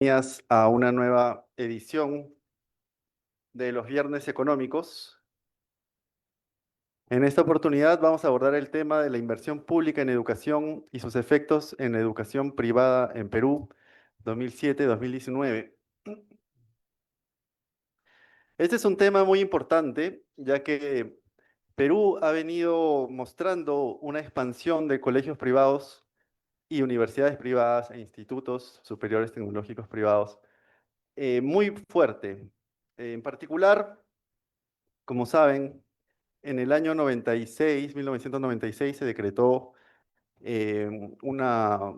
Bienvenidas a una nueva edición de los Viernes Económicos. En esta oportunidad vamos a abordar el tema de la inversión pública en educación y sus efectos en la educación privada en Perú 2007-2019. Este es un tema muy importante, ya que Perú ha venido mostrando una expansión de colegios privados y universidades privadas e institutos superiores tecnológicos privados muy fuerte. En particular, como saben, en el año 1996, se decretó eh, una,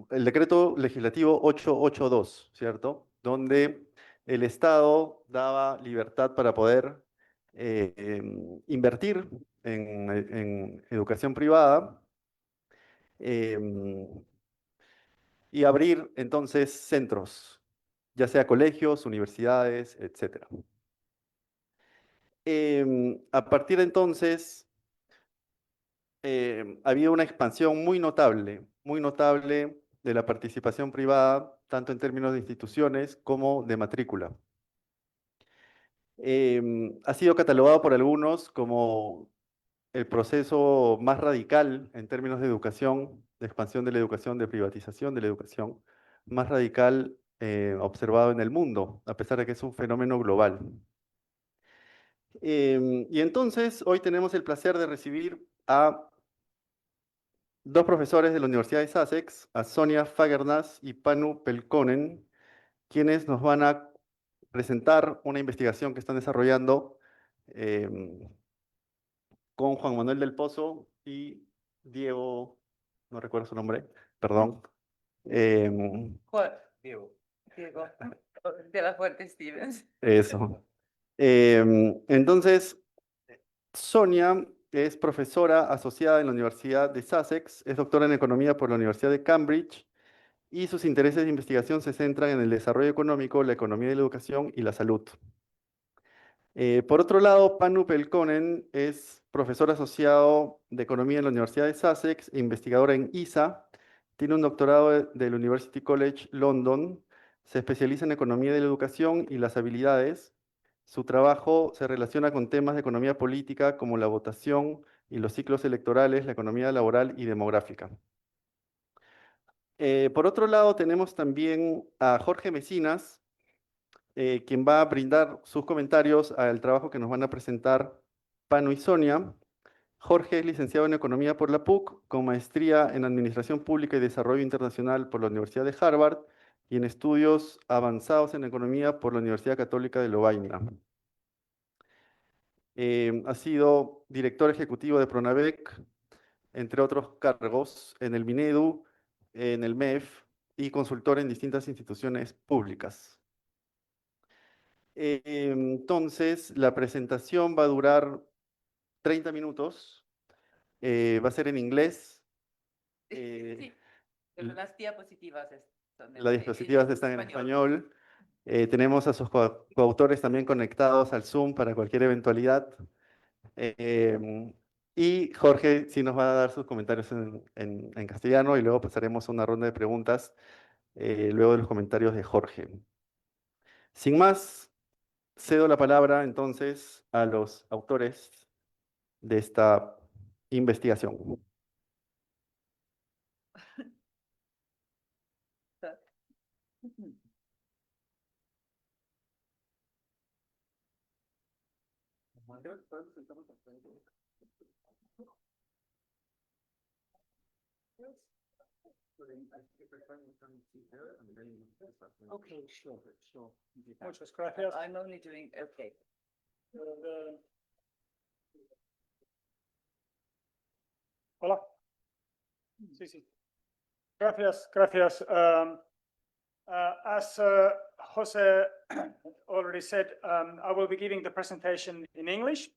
el decreto legislativo 882, ¿cierto? Donde el Estado daba libertad para poder invertir en educación privada y abrir entonces centros, ya sea colegios, universidades, etc. A partir de entonces, ha habido una expansión muy notable de la participación privada, tanto en términos de instituciones como de matrícula. Ha sido catalogado por algunos como el proceso más radical en términos de educación, de expansión de la educación, de privatización de la educación, más radical observado en el mundo, a pesar de que es un fenómeno global. Y entonces, hoy tenemos el placer de recibir a dos profesores de la Universidad de Sussex, a Sonia Fagernas y Panu Pelkonen, quienes nos van a presentar una investigación que están desarrollando con Juan Manuel del Pozo y Diego, no recuerdo su nombre, perdón. Diego, de la Fuerte Stevens. Eso. Entonces, Sonia es profesora asociada en la Universidad de Sussex, es doctora en economía por la Universidad de Cambridge y sus intereses de investigación se centran en el desarrollo económico, la economía de la educación y la salud. Por otro lado, Panu Pelkonen es profesor asociado de economía en la Universidad de Sussex e investigadora en ISA. Tiene un doctorado del University College London. Se especializa en economía de la educación y las habilidades. Su trabajo se relaciona con temas de economía política como la votación y los ciclos electorales, la economía laboral y demográfica. Por otro lado, tenemos también a Jorge Mecinas, quien va a brindar sus comentarios al trabajo que nos van a presentar Panu y Sonia. Jorge es licenciado en Economía por la PUC, con maestría en Administración Pública y Desarrollo Internacional por la Universidad de Harvard y en estudios avanzados en Economía por la Universidad Católica de Lovaina. Ha sido director ejecutivo de Pronavec, entre otros cargos, en el Minedu, en el MEF y consultor en distintas instituciones públicas. Entonces, la presentación va a durar 30 minutos, va a ser en inglés. Sí, pero las diapositivas son Las diapositivas están en español. Tenemos a sus coautores también conectados al Zoom para cualquier eventualidad. Y Jorge sí nos va a dar sus comentarios en castellano y luego pasaremos a una ronda de preguntas luego de los comentarios de Jorge. Sin más, cedo la palabra entonces a los autores de esta investigación. Okay, sure. Muchas gracias. I'm only doing, okay. Hola. Sí. Gracias. As Jose already said, I will be giving the presentation in English.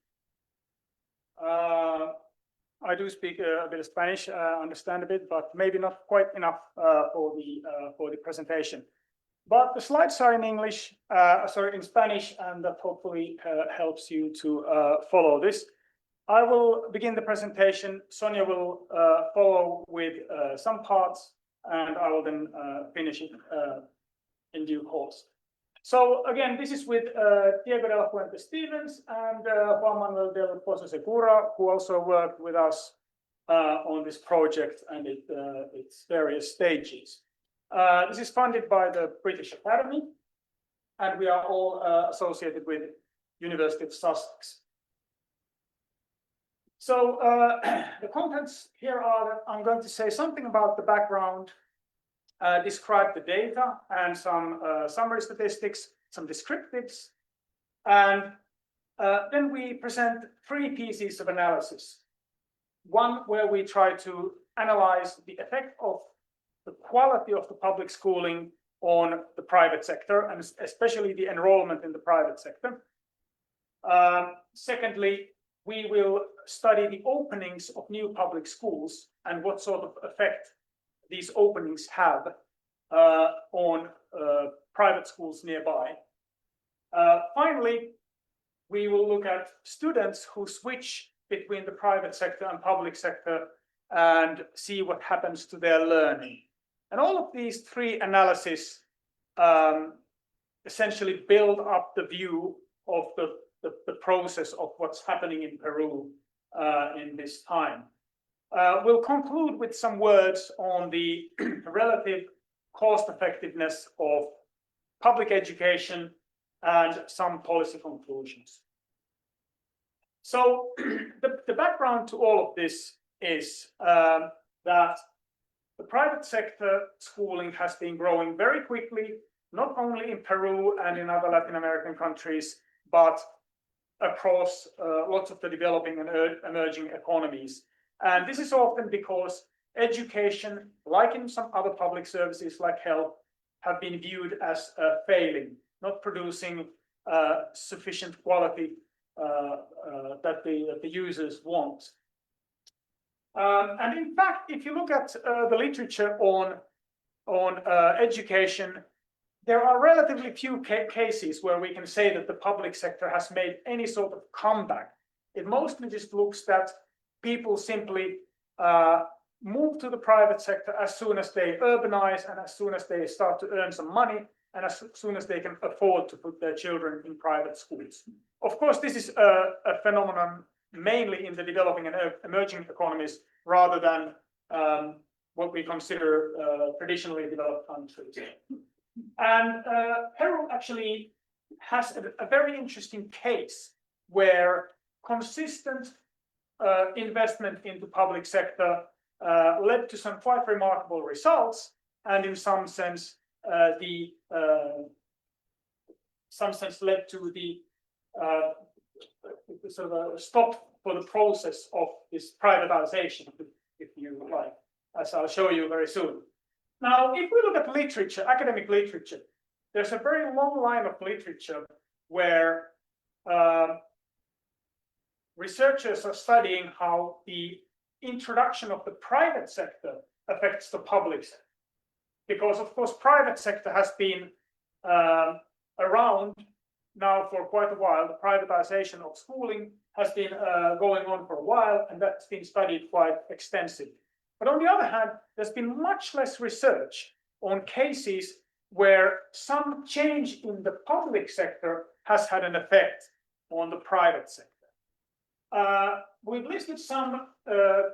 I do speak a bit of Spanish, understand a bit, but maybe not quite enough for the presentation. But the slides are in English, in Spanish, and that hopefully helps you to follow this. I will begin the presentation. Sonia will follow with some parts, and I will then finish it in due course. So again, this is with Diego de la Fuente Stevens and Juan Manuel del Pozo Segura, who also worked with us on this project and its various stages. This is funded by the British Academy, and we are all associated with University of Sussex. So the contents here are that I'm going to say something about the background, describe the data and some summary statistics, some descriptives, and then we present 3 pieces of analysis. One where we try to analyze the effect of the quality of the public schooling on the private sector, and especially the enrollment in the private sector. Secondly, we will study the openings of new public schools and what sort of effect these openings have on private schools nearby. Finally, we will look at students who switch between the private sector and public sector and see what happens to their learning. And all of these 3 analyses essentially build up the view of the process of what's happening in Peru in this time. We'll conclude with some words on the relative cost effectiveness of public education and some policy conclusions. So the background to all of this is that the private sector schooling has been growing very quickly, not only in Peru and in other Latin American countries, but across lots of the developing and emerging economies. And this is often because education, like in some other public services like health, have been viewed as failing, not producing sufficient quality that the users want. And in fact, if you look at the literature on education, there are relatively few cases where we can say that the public sector has made any sort of comeback. It mostly just looks that people simply move to the private sector as soon as they urbanize and as soon as they start to earn some money and as soon as they can afford to put their children in private schools. Of course, this is a phenomenon mainly in the developing and emerging economies rather than what we consider traditionally developed countries. And Peru actually has a very interesting case where consistent investment into public sector led to some quite remarkable results, and in some sense led to the sort of a stop for the process of this privatization, if you like, as I'll show you very soon. Now, if we look at literature, academic literature, there's a very long line of literature where researchers are studying how the introduction of the private sector affects the public sector. Because, of course, private sector has been around now for quite a while. The privatization of schooling has been going on for a while, and that's been studied quite extensively. But on the other hand, there's been much less research on cases where some change in the public sector has had an effect on the private sector. We've listed some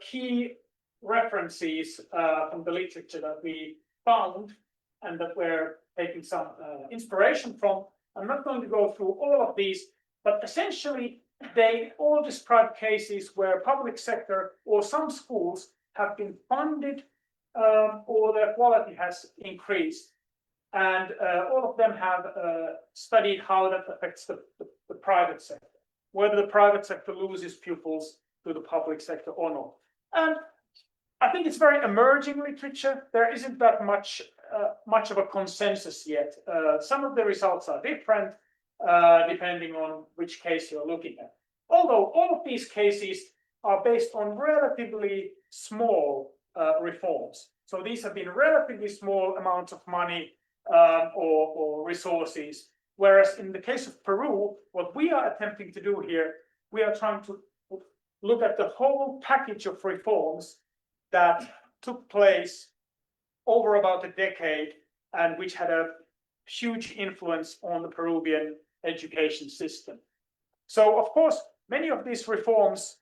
key references from the literature that we found and that we're taking some inspiration from. I'm not going to go through all of these, but essentially they all describe cases where public sector or some schools have been funded or their quality has increased. And all of them have studied how that affects the private sector, whether the private sector loses pupils to the public sector or not. And I think it's very emerging literature. There isn't that much of a consensus yet. Some of the results are different depending on which case you're looking at. Although all of these cases are based on relatively small reforms. So these have been relatively small amounts of money or resources. Whereas in the case of Peru, what we are attempting to do here, we are trying to look at the whole package of reforms that took place over about a decade, and which had a huge influence on the Peruvian education system. So, of course, many of these reforms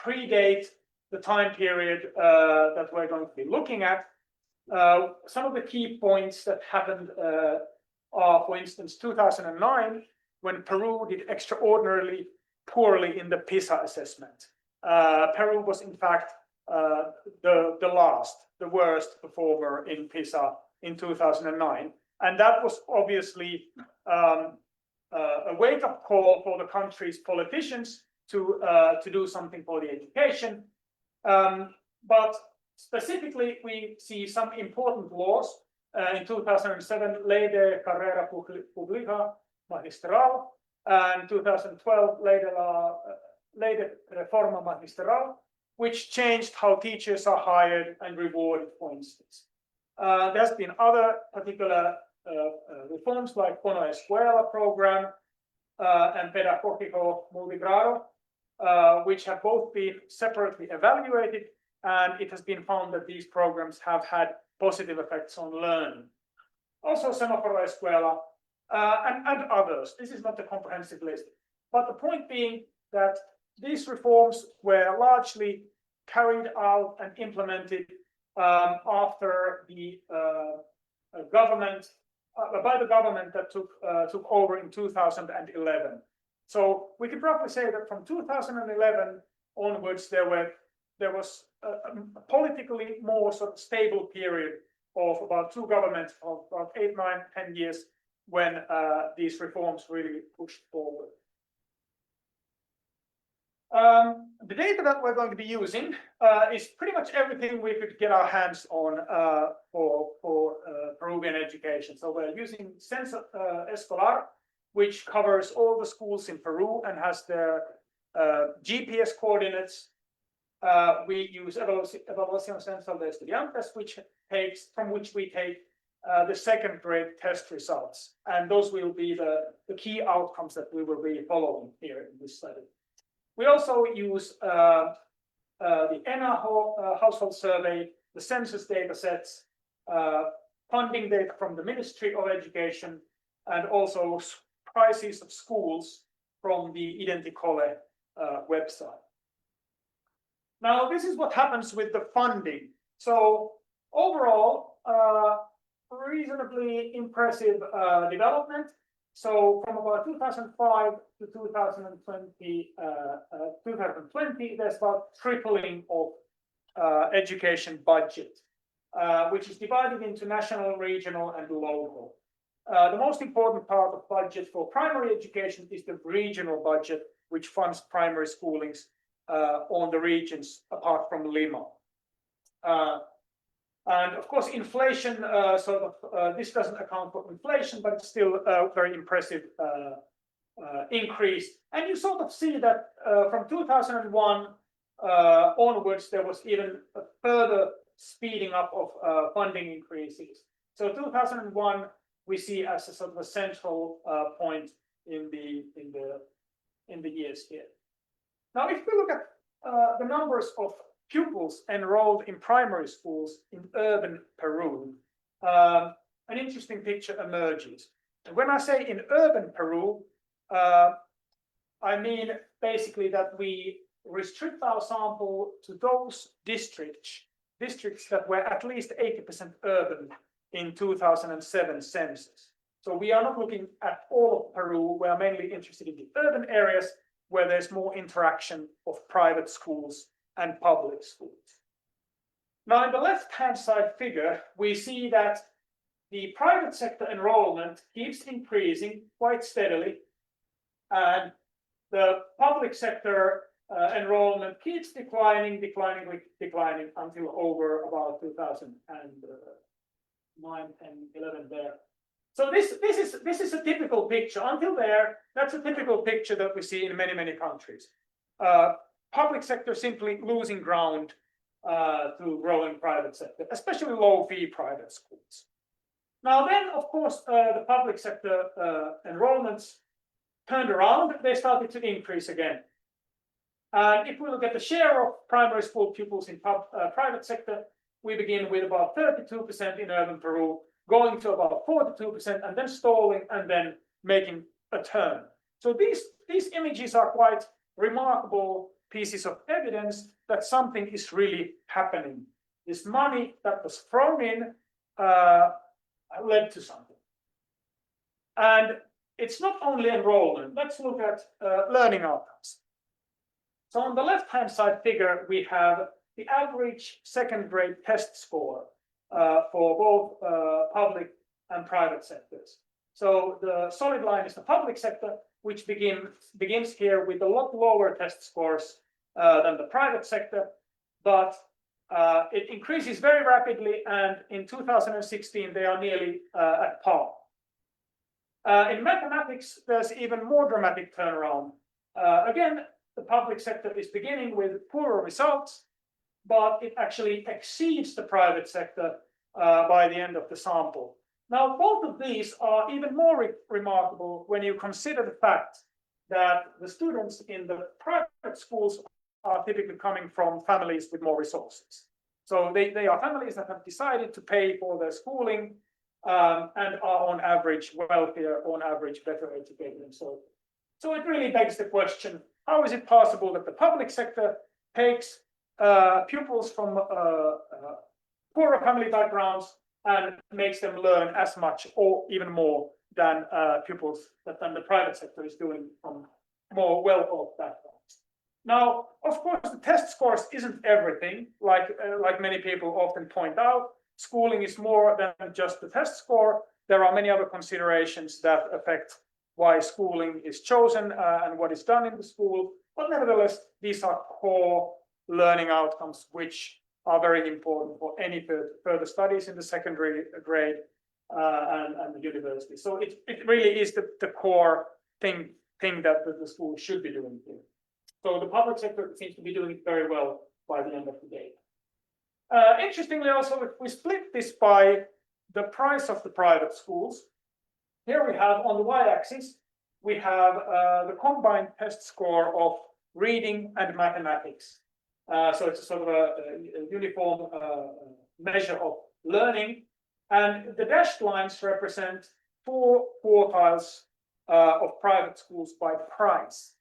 predate the time period that we're going to be looking at. Some of the key points that happened are, for instance, 2009, when Peru did extraordinarily poorly in the PISA assessment. Peru was, in fact, the worst performer in PISA in 2009. And that was obviously a wake-up call for the country's politicians to do something for the education. But specifically, we see some important laws. In 2007, Ley de Carrera Pública Magistral, and 2012, Ley de Reforma Magistral, which changed how teachers are hired and rewarded, for instance. There's been other particular reforms like Bono Escuela program and Pedagógico Multigrado, which have both been separately evaluated, and it has been found that these programs have had positive effects on learning. Also, Semáforo Escuela and others. This is not a comprehensive list, but the point being that these reforms were largely carried out and implemented after the government, by the government that took over in 2011. So we could probably say that from 2011 onwards, there was a politically more sort of stable period of about two governments of about 8, 9, 10 years when these reforms really pushed forward. The data that we're going to be using is pretty much everything we could get our hands on for Peruvian education. So we're using Censo Escolar, which covers all the schools in Peru and has their GPS coordinates. We use Evaluación Censal de Estudiantes, from which we take the second grade test results. And those will be the key outcomes that we will be following here in this study. We also use the ENA household survey, the census data sets, funding data from the Ministry of Education, and also prices of schools from the Identicole website. Now, this is what happens with the funding. So overall, reasonably impressive development. So from about 2005 to 2020, there's about tripling of education budget, which is divided into national, regional, and local. The most important part of budget for primary education is the regional budget, which funds primary schoolings on the regions apart from Lima. And of course, inflation, this doesn't account for inflation, but it's still a very impressive increase. And you sort of see that from 2001 onwards, there was even a further speeding up of funding increases. So 2001, we see as a sort of a central point in the years here. Now, if we look at the numbers of pupils enrolled in primary schools in urban Peru, an interesting picture emerges. And when I say in urban Peru, I mean basically that we restrict our sample to those districts that were at least 80% urban in 2007 census. So we are not looking at all of Peru. We are mainly interested in the urban areas where there's more interaction of private schools and public schools. Now, in the left-hand side figure, we see that the private sector enrollment keeps increasing quite steadily, and the public sector enrollment keeps declining until over about 2009 and 11 there. So this is a typical picture. Until there, that's a typical picture that we see in many countries. Public sector simply losing ground to growing private sector, especially low-fee private schools. Now then, of course, the public sector enrollments turned around. They started to increase again. And if we look at the share of primary school pupils in private sector, we begin with about 32% in urban Peru, going to about 42%, and then stalling, and then making a turn. So these images are quite remarkable pieces of evidence that something is really happening. This money that was thrown in led to something. And it's not only enrollment. Let's look at learning outcomes. So on the left-hand side figure, we have the average second grade test score for both public and private sectors. So the solid line is the public sector, which begins here with a lot lower test scores than the private sector, but it increases very rapidly, and in 2016 they are nearly at par. In mathematics, there's even more dramatic turnaround. Again, the public sector is beginning with poorer results, but it actually exceeds the private sector by the end of the sample. Now, both of these are even more remarkable when you consider the fact that the students in the private schools are typically coming from families with more resources. So they are families that have decided to pay for their schooling and are on average wealthier, on average better educated, and so on. So it really begs the question, how is it possible that the public sector takes pupils from poorer family backgrounds and makes them learn as much or even more than pupils that the private sector is doing from more well-off backgrounds? Now, of course, the test scores isn't everything, like many people often point out. Schooling is more than just the test score. There are many other considerations that affect why schooling is chosen and what is done in the school. But nevertheless, these are core learning outcomes which are very important for any further studies in the secondary grade and the university. So it really is the core thing that the school should be doing here. So the public sector seems to be doing it very well by the end of the day. Interestingly, also, if we split this by the price of the private schools, here we have on the y-axis, we have the combined test score of reading and mathematics. So it's a sort of a uniform measure of learning. And the dashed lines represent 4 quartiles of private schools by price.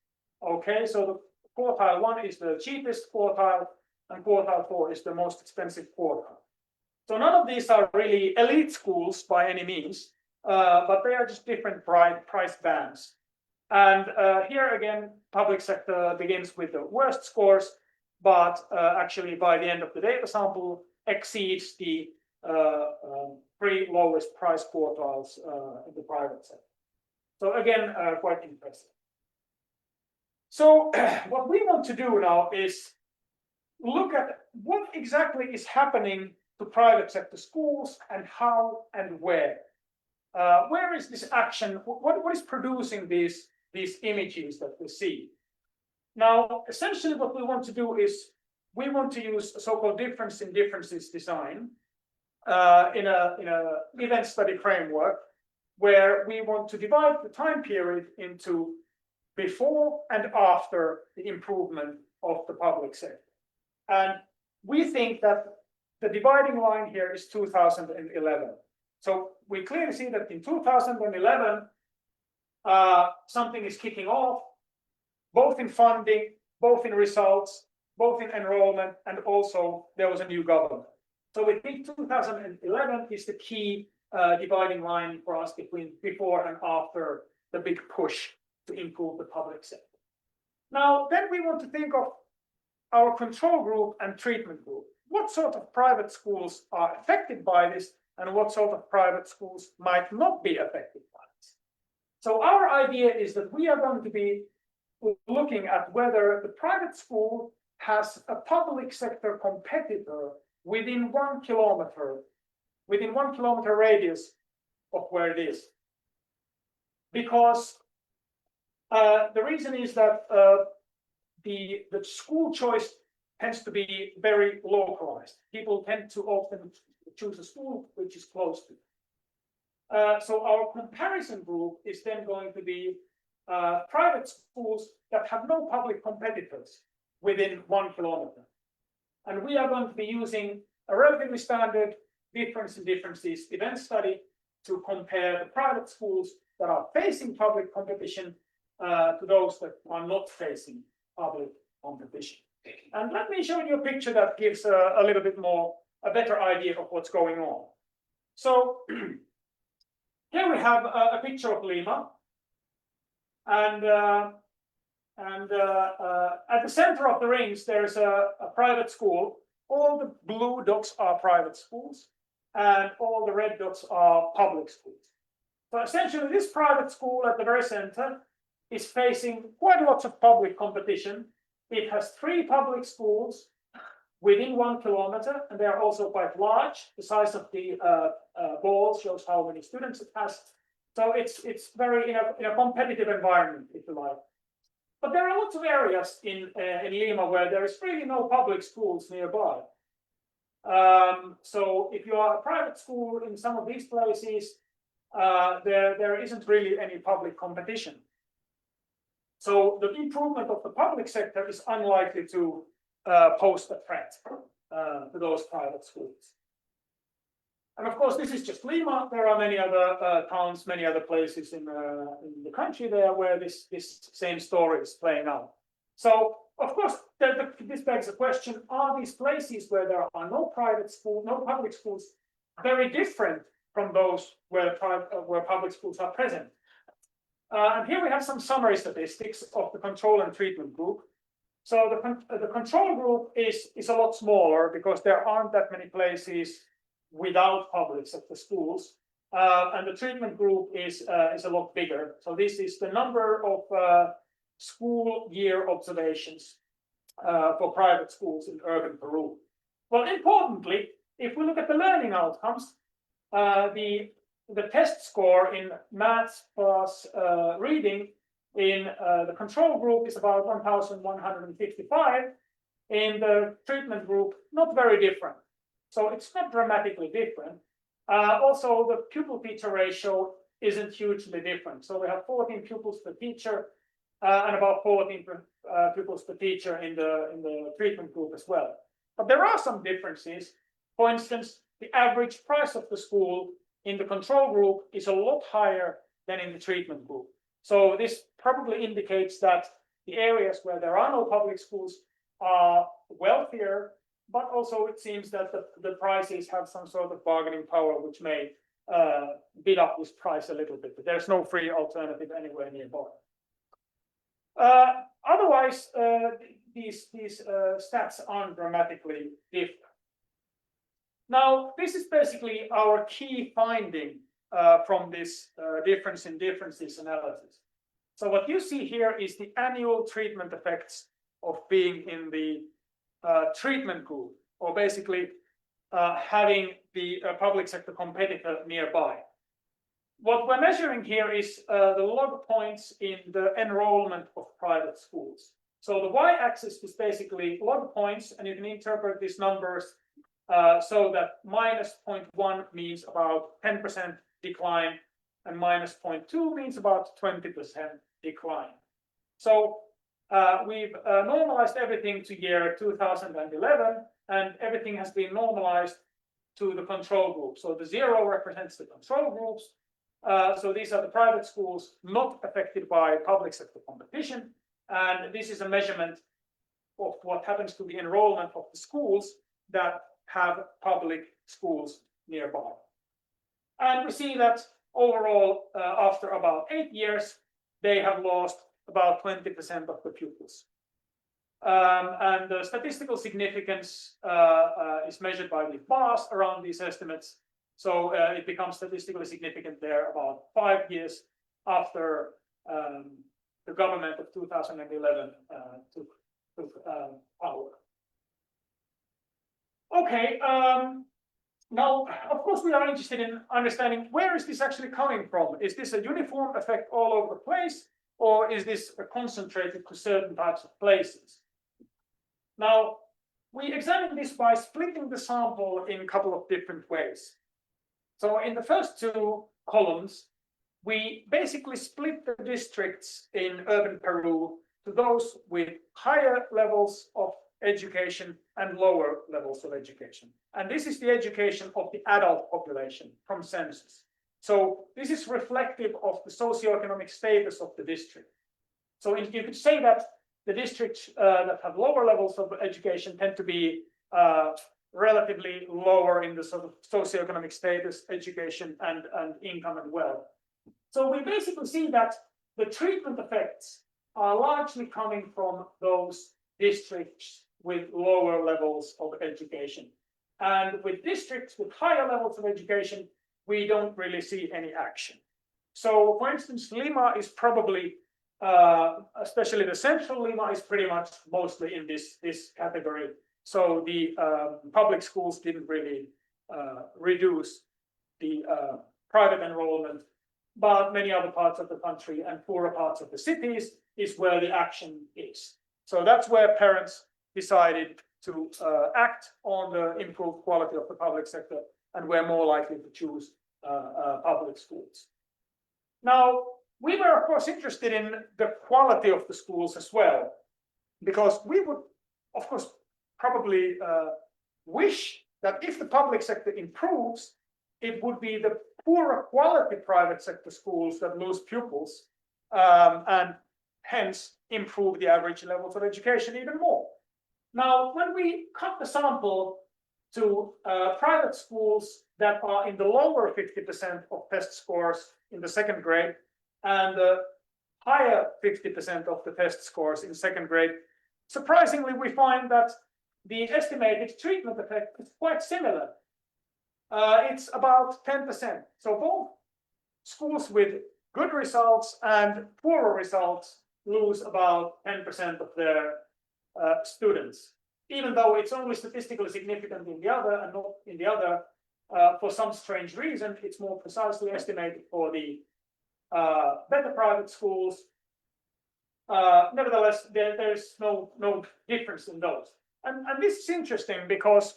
Okay, so the quartile 1 is the cheapest quartile, and quartile 4 is the most expensive quartile. So none of these are really elite schools by any means, but they are just different price bands. And here again, public sector begins with the worst scores, but actually by the end of the data sample exceeds the 3 lowest price quartiles in the private sector. So again, quite impressive. So what we want to do now is look at what exactly is happening to private sector schools and how and where. Where is this action? What is producing these images that we see? Now, essentially what we want to do is we want to use a so-called difference in differences design in a event study framework where we want to divide the time period into before and after the improvement of the public sector. And we think that the dividing line here is 2011. So we clearly see that in 2011, something is kicking off, both in funding, both in results, both in enrollment, and also there was a new government. So we think 2011 is the key dividing line for us between before and after the big push to improve the public sector. Now, then we want to think of our control group and treatment group. What sort of private schools are affected by this, and what sort of private schools might not be affected by this? So our idea is that we are going to be looking at whether the private school has a public sector competitor within 1 kilometer radius of where it is. Because the reason is that the school choice tends to be very localized. People tend to often choose a school which is close to. So our comparison group is then going to be private schools that have no public competitors within 1 kilometer. And we are going to be using a relatively standard difference in differences event study to compare the private schools that are facing public competition to those that are not facing public competition. And let me show you a picture that gives a little bit more, a better idea of what's going on. So here we have a picture of Lima, and at the center of the rings there's a private school. All the blue dots are private schools, and all the red dots are public schools. So essentially, this private school at the very center is facing quite lots of public competition. It has 3 public schools within 1 kilometer, and they are also quite large. The size of the ball shows how many students it has. So it's very in a competitive environment, if you like. But there are lots of areas in Lima where there is really no public schools nearby. So if you are a private school in some of these places, there isn't really any public competition. So the improvement of the public sector is unlikely to pose a threat to those private schools. And of course, this is just Lima. There are many other towns, many other places in the country there where this same story is playing out. So of course, this begs the question: are these places where there are no private schools, no public schools, very different from those where public schools are present? And here we have some summary statistics of the control and treatment group. So the control group is a lot smaller because there aren't that many places without public sector schools, and the treatment group is a lot bigger. So this is the number of school year observations for private schools in urban Peru. Well, importantly, if we look at the learning outcomes, the test score in maths plus reading in the control group is about 1,155. In the treatment group, not very different. So it's not dramatically different. Also, the pupil-teacher ratio isn't hugely different. So we have 14 pupils per teacher and about 14 pupils per teacher in the treatment group as well. But there are some differences. For instance, the average price of the school in the control group is a lot higher than in the treatment group. So this probably indicates that the areas where there are no public schools are wealthier, but also it seems that the prices have some sort of bargaining power, which may bid up this price a little bit. But there's no free alternative anywhere nearby. Otherwise, these stats aren't dramatically different. Now, this is basically our key finding from this difference in differences analysis. So what you see here is the annual treatment effects of being in the treatment group, or basically having the public sector competitor nearby. What we're measuring here is the log points in the enrollment of private schools. So the y-axis is basically log points, and you can interpret these numbers so that minus 0.1 means about 10% decline, and minus 0.2 means about 20% decline. So we've normalized everything to year 2011, and everything has been normalized to the control group. So the 0 represents the control groups. So these are the private schools not affected by public sector competition. And this is a measurement of what happens to the enrollment of the schools that have public schools nearby. And we see that overall, after about 8 years, they have lost about 20% of the pupils. And the statistical significance is measured by the bars around these estimates. So it becomes statistically significant there about 5 years after the government of 2011 took power. Okay, now, of course, we are interested in understanding where is this actually coming from? Is this a uniform effect all over the place, or is this concentrated to certain types of places? Now, we examine this by splitting the sample in a couple of different ways. So in the first 2 columns, we basically split the districts in urban Peru to those with higher levels of education and lower levels of education. And this is the education of the adult population from census. So this is reflective of the socioeconomic status of the district. So you could say that the districts that have lower levels of education tend to be relatively lower in the sort of socioeconomic status, education, and income and wealth. So we basically see that the treatment effects are largely coming from those districts with lower levels of education. And with districts with higher levels of education, we don't really see any action. So, for instance, Lima is probably, especially the central Lima, is pretty much mostly in this category. So the public schools didn't really reduce the private enrollment, but many other parts of the country and poorer parts of the cities is where the action is. So that's where parents decided to act on the improved quality of the public sector, and we're more likely to choose public schools. Now, we were, of course, interested in the quality of the schools as well, because we would, of course, probably wish that if the public sector improves, it would be the poorer quality private sector schools that lose pupils and hence improve the average levels of education even more. Now, when we cut the sample to private schools that are in the lower 50% of test scores in the second grade and the higher 50% of the test scores in second grade, surprisingly, we find that the estimated treatment effect is quite similar. It's about 10%. So both schools with good results and poorer results lose about 10% of their students, even though it's only statistically significant in the other and not in the other. For some strange reason, it's more precisely estimated for the better private schools. Nevertheless, there's no difference in those. And this is interesting because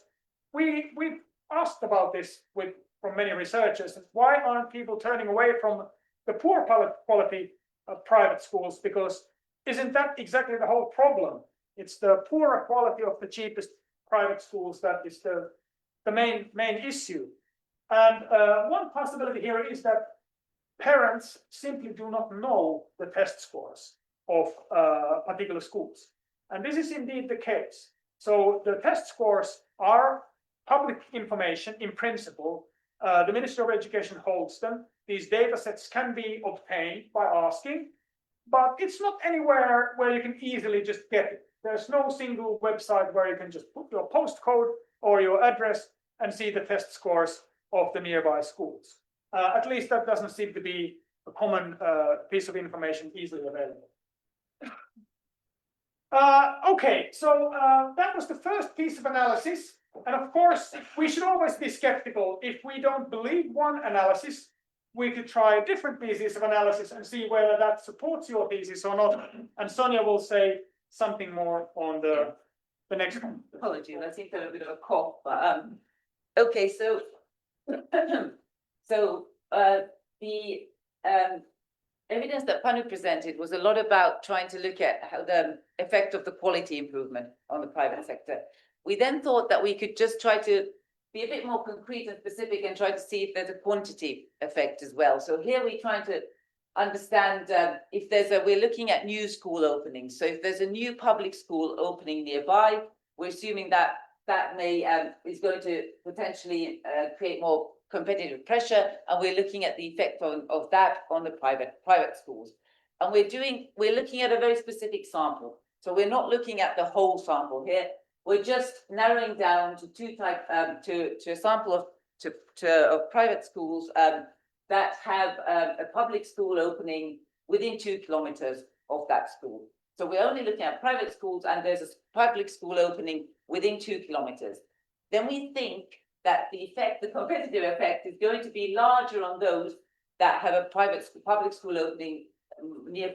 we've asked about this from many researchers. Why aren't people turning away from the poor quality of private schools? Because isn't that exactly the whole problem? It's the poorer quality of the cheapest private schools that is the main issue. And one possibility here is that parents simply do not know the test scores of particular schools. And this is indeed the case. So the test scores are public information in principle. The Ministry of Education holds them. These data sets can be obtained by asking, but it's not anywhere where you can easily just get it. There's no single website where you can just put your postcode or your address and see the test scores of the nearby schools. At least that doesn't seem to be a common piece of information easily available. Okay, so that was the first piece of analysis. And of course, we should always be skeptical. If we don't believe one analysis, we could try different pieces of analysis and see whether that supports your thesis or not. And Sonia will say something more on the next one. Apologies, I seem to have a bit of a cough, but okay, so the evidence that Panu presented was a lot about trying to look at how the effect of the quality improvement on the private sector. We then thought that we could just try to be a bit more concrete and specific and try to see if there's a quantity effect as well. So here we're trying to understand if we're looking at new school openings. So if there's a new public school opening nearby, we're assuming that may is going to potentially create more competitive pressure, and we're looking at the effect of that on the private schools. And we're looking at a very specific sample. So we're not looking at the whole sample here. We're just narrowing down to to a sample of private schools that have a public school opening within 2 kilometers of that school. So we're only looking at private schools, and there's a public school opening within 2 kilometers. Then we think that the competitive effect, is going to be larger on those that have a public school opening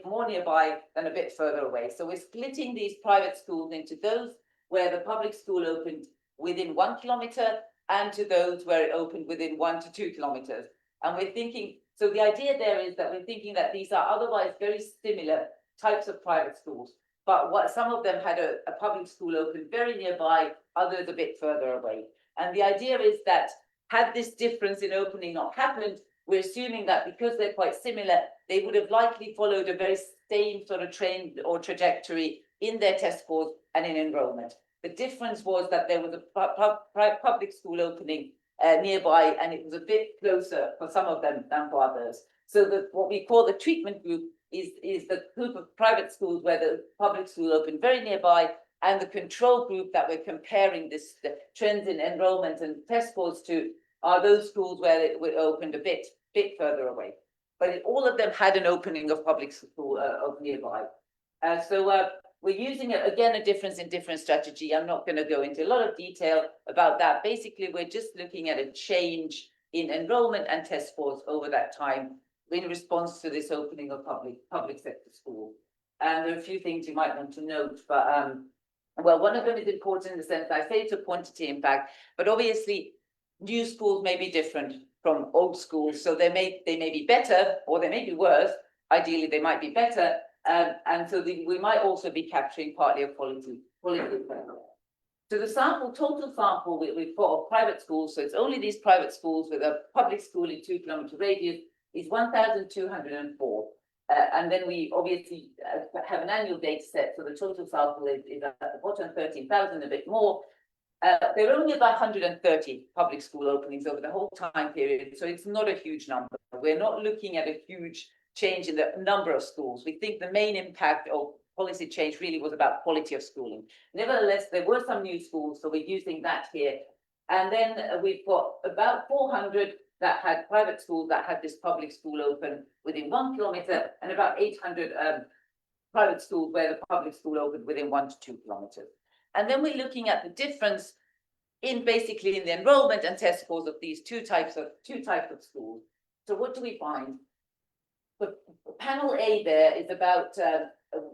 more nearby than a bit further away. So we're splitting these private schools into those where the public school opened within 1 kilometer and to those where it opened within 1 to 2 kilometers. And we're thinking, so the idea there is that we're thinking that these are otherwise very similar types of private schools. but some of them had a public school open very nearby, others a bit further away. And the idea is that had this difference in opening not happened, we're assuming that because they're quite similar, they would have likely followed a very same sort of trend or trajectory in their test scores and in enrollment. The difference was that there was a public school opening nearby, and it was a bit closer for some of them than for others. So that what we call the treatment group is the group of private schools where the public school opened very nearby, and the control group that we're comparing the trends in enrollment and test scores to are those schools where it opened a bit further away. But all of them had an opening of public school nearby. So we're using, again, a difference in different strategy. I'm not going to go into a lot of detail about that. Basically, we're just looking at a change in enrollment and test scores over that time in response to this opening of public sector school. And there are a few things you might want to note, but well, one of them is important in the sense that I say it's a quantity impact, but obviously new schools may be different from old schools, so they may be better or they may be worse. Ideally, they might be better, and so we might also be capturing partly a quality. So the total sample we've got of private schools, so it's only these private schools with a public school in 2-kilometer radius, is 1,204. And then we obviously have an annual data set, so the total sample is at the bottom, 13,000, a bit more. There are only about 130 public school openings over the whole time period, so it's not a huge number. We're not looking at a huge change in the number of schools. We think the main impact of policy change really was about quality of schooling. Nevertheless, there were some new schools, so we're using that here. And then we've got about 400 that had private schools that had this public school open within 1 kilometer, and about 800 private schools where the public school opened within 1 to 2 kilometers. And then we're looking at the difference in basically in the enrollment and test scores of these two types of schools. So what do we find? The panel A there is about,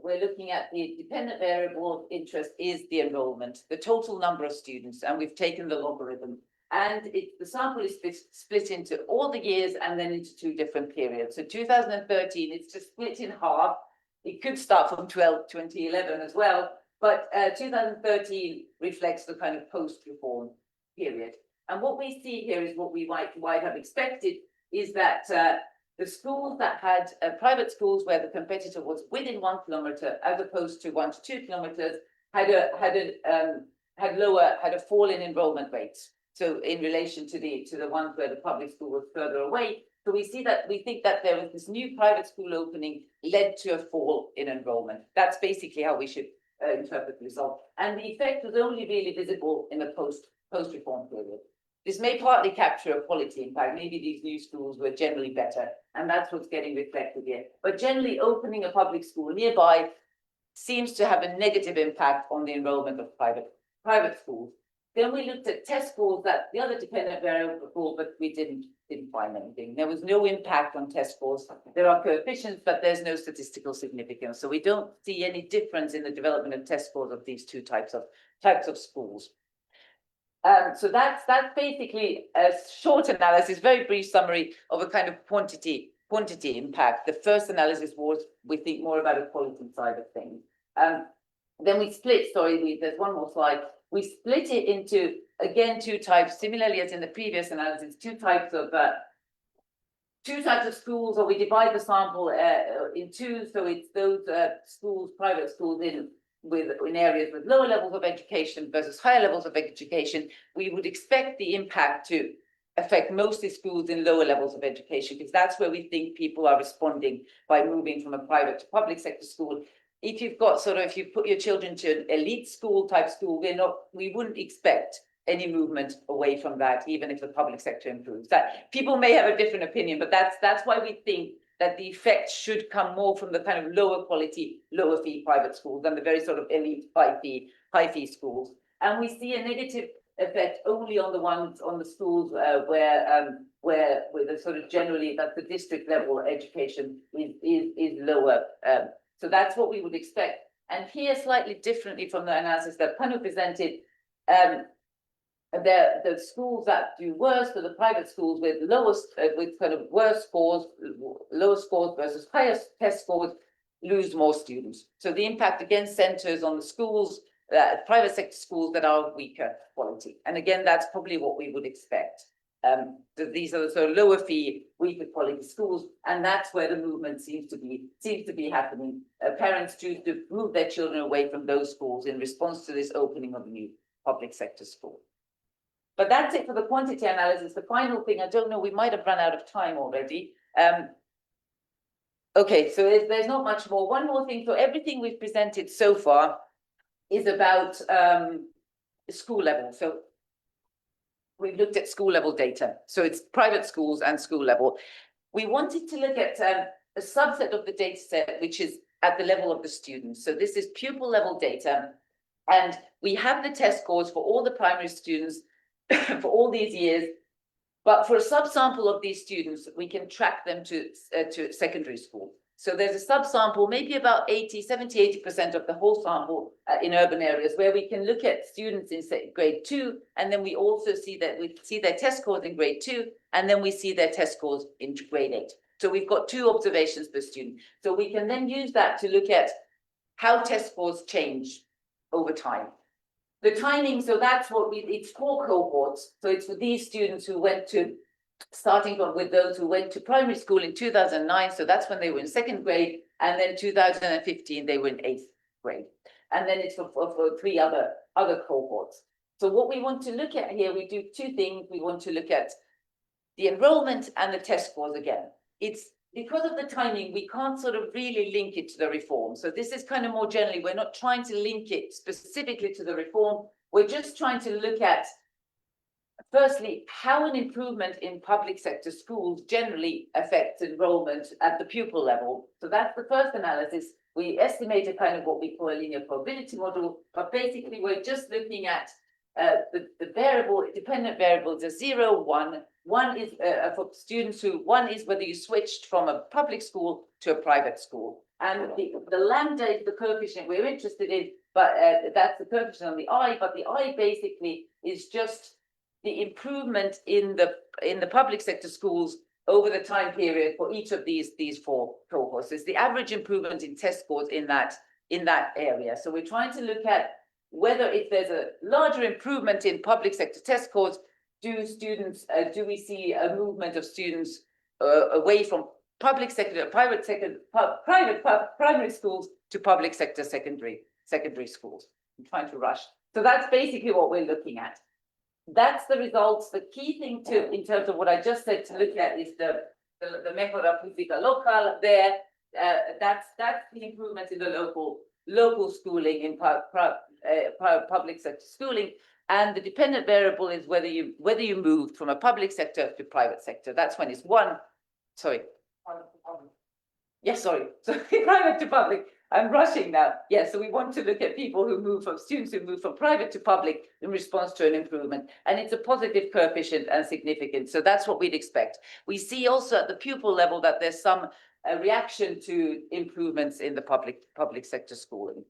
we're looking at the dependent variable of interest is the enrollment, the total number of students, and we've taken the logarithm. And the sample is split into all the years and then into 2 different periods. So 2013, it's just split in half. It could start from 2011 as well, but 2013 reflects the kind of post-reform period. And what we see here is what we might have expected is that the schools that had private schools where the competitor was within 1 kilometer as opposed to 1 to 2 kilometers had a fall in enrollment rates. So in relation to the ones where the public school was further away. So we think that there was this new private school opening led to a fall in enrollment. That's basically how we should interpret the result. And the effect was only really visible in the post-reform period. This may partly capture a quality impact. Maybe these new schools were generally better, and that's what's getting reflected here. But generally, opening a public school nearby seems to have a negative impact on the enrollment of private schools. Then we looked at test scores, that the other dependent variable, but we didn't find anything. There was no impact on test scores. There are coefficients, but there's no statistical significance. So we don't see any difference in the development of test scores of these two types of schools. So that's basically a short analysis, very brief summary of a kind of quantity impact. The first analysis was, we think, more about a quality side of things. Then we split, there's one more slide. We split it into, again, 2 types, similarly as in the previous analysis, 2 types of schools, or we divide the sample in 2. So it's those schools, private schools in areas with lower levels of education versus higher levels of education. We would expect the impact to affect mostly schools in lower levels of education, because that's where we think people are responding by moving from a private to public sector school. If you've got if you put your children to an elite school type school, we wouldn't expect any movement away from that, even if the public sector improves. That people may have a different opinion, but that's why we think that the effect should come more from the kind of lower quality, lower fee private schools than the very sort of elite high fee schools. And we see a negative effect only on the schools where the sort of generally that the district level education is lower. So that's what we would expect. And here, slightly differently from the analysis that Panu presented, the schools that do worse, so the private schools with lowest, with kind of worse scores, lower scores versus higher test scores, lose more students. So the impact again centers on the schools, private sector schools that are of weaker quality. And again, that's probably what we would expect. These are the sort of lower fee, weaker quality schools, and that's where the movement seems to be happening. Parents choose to move their children away from those schools in response to this opening of a new public sector school. But that's it for the quantity analysis. The final thing, I don't know, we might have run out of time already. Okay, so there's not much more. One more thing. So everything we've presented so far is about school level. So we've looked at school level data. So it's private schools and school level. We wanted to look at a subset of the data set, which is at the level of the students. So this is pupil level data. And we have the test scores for all the primary students for all these years. But for a subsample of these students, we can track them to secondary school. So there's a subsample, maybe about 70–80% of the whole sample in urban areas, where we can look at students in say, grade 2, and then we also see that we see their test scores in grade 2, and then we see their test scores in grade 8. So we've got 2 observations per student. So we can then use that to look at how test scores change over time. The timing, so that's what it's 4 cohorts. So it's for these students who went to, starting with those who went to primary school in 2009. So that's when they were in 2nd grade. And then 2015, they were in 8th grade. And then it's for 3 other cohorts. So what we want to look at here, we do 2 things. We want to look at the enrollment and the test scores again. It's because of the timing, we can't sort of really link it to the reform. So this is kind of more generally, we're not trying to link it specifically to the reform. We're just trying to look at, firstly, how an improvement in public sector schools generally affects enrollment at the pupil level. So that's the first analysis. We estimated kind of what we call a linear probability model, but basically we're just looking at the variable, dependent variables are 0, 1. 1 is for students who, 1 is whether you switched from a public school to a private school. And the lambda is the coefficient we're interested in, but that's the coefficient on the I, but the I basically is just the improvement in the public sector schools over the time period for each of these 4 cohorts. It's the average improvement in test scores in that area. So we're trying to look at whether if there's a larger improvement in public sector test scores, do we see a movement of students away from public sector, private primary schools to public sector secondary schools? I'm trying to rush. So that's basically what we're looking at. That's the results. The key thing in terms of what I just said to look at is the mejora pública local there. That's the improvement in the local schooling in public sector schooling. And the dependent variable is whether you moved from a public sector to private sector. That's when it's 1. Sorry. Yes, sorry. So private to public. I'm rushing now. Yes, so we want to look at people who move from students who move from private to public in response to an improvement. And it's a positive coefficient and significant. So that's what we'd expect. We see also at the pupil level that there's some reaction to improvements in the public sector schooling.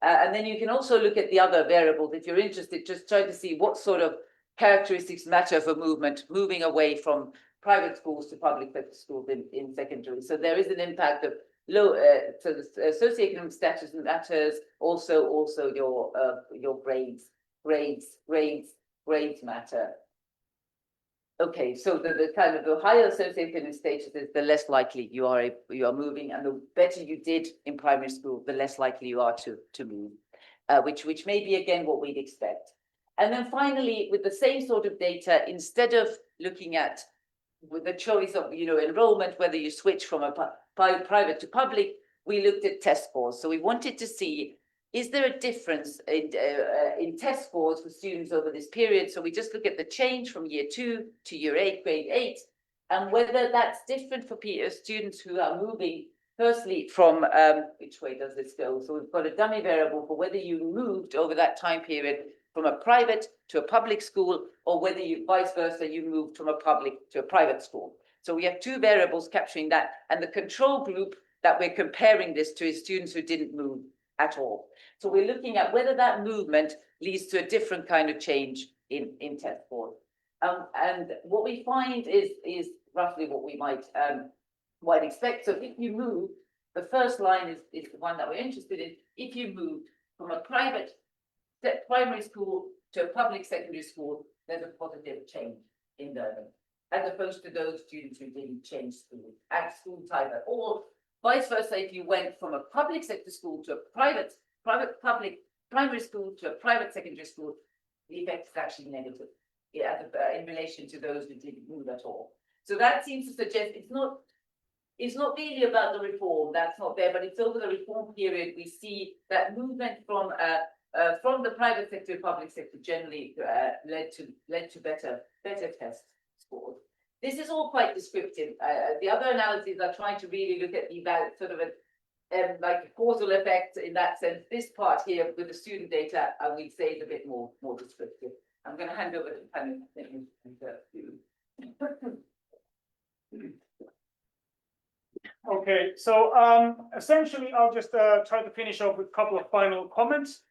And then you can also look at the other variables. If you're interested, just try to see what sort of characteristics matter for moving away from private schools to public sector schools in secondary. So there is an impact of low, so the socioeconomic status matters, also your grades matter. Okay, so the kind of the higher socioeconomic status is, the less likely you are moving, and the better you did in primary school, the less likely you are to move, which may be again what we'd expect. And then finally, with the same sort of data, instead of looking at with the choice of enrollment, whether you switch from a private to public, we looked at test scores. So we wanted to see, is there a difference in test scores for students over this period? So we just look at the change from year 2 to year 8, grade 8, and whether that's different for students who are moving, firstly, from, which way does this go? So we've got a dummy variable for whether you moved over that time period from a private to a public school, or whether you, vice versa, you moved from a public to a private school. So we have 2 variables capturing that, and the control group that we're comparing this to is students who didn't move at all. So we're looking at whether that movement leads to a different kind of change in test scores. And what we find is roughly what we might expect. So if you move, the first line is the one that we're interested in. If you moved from a private primary school to a public secondary school, there's a positive change in learning, as opposed to those students who didn't change school at school type at all. Vice versa, if you went from a public sector school to a public primary school to a private secondary school, the effect is actually negative, yeah, in relation to those who didn't move at all. So that seems to suggest it's not really about the reform, that's not there, but it's over the reform period we see that movement from the private sector to public sector generally led to better test scores. This is all quite descriptive. The other analyses are trying to really look at the sort of like a causal effect in that sense. This part here with the student data, I would say is a bit more descriptive. I'm going to hand over to Panu. Okay, so essentially, I'll just try to finish off with a couple of final comments.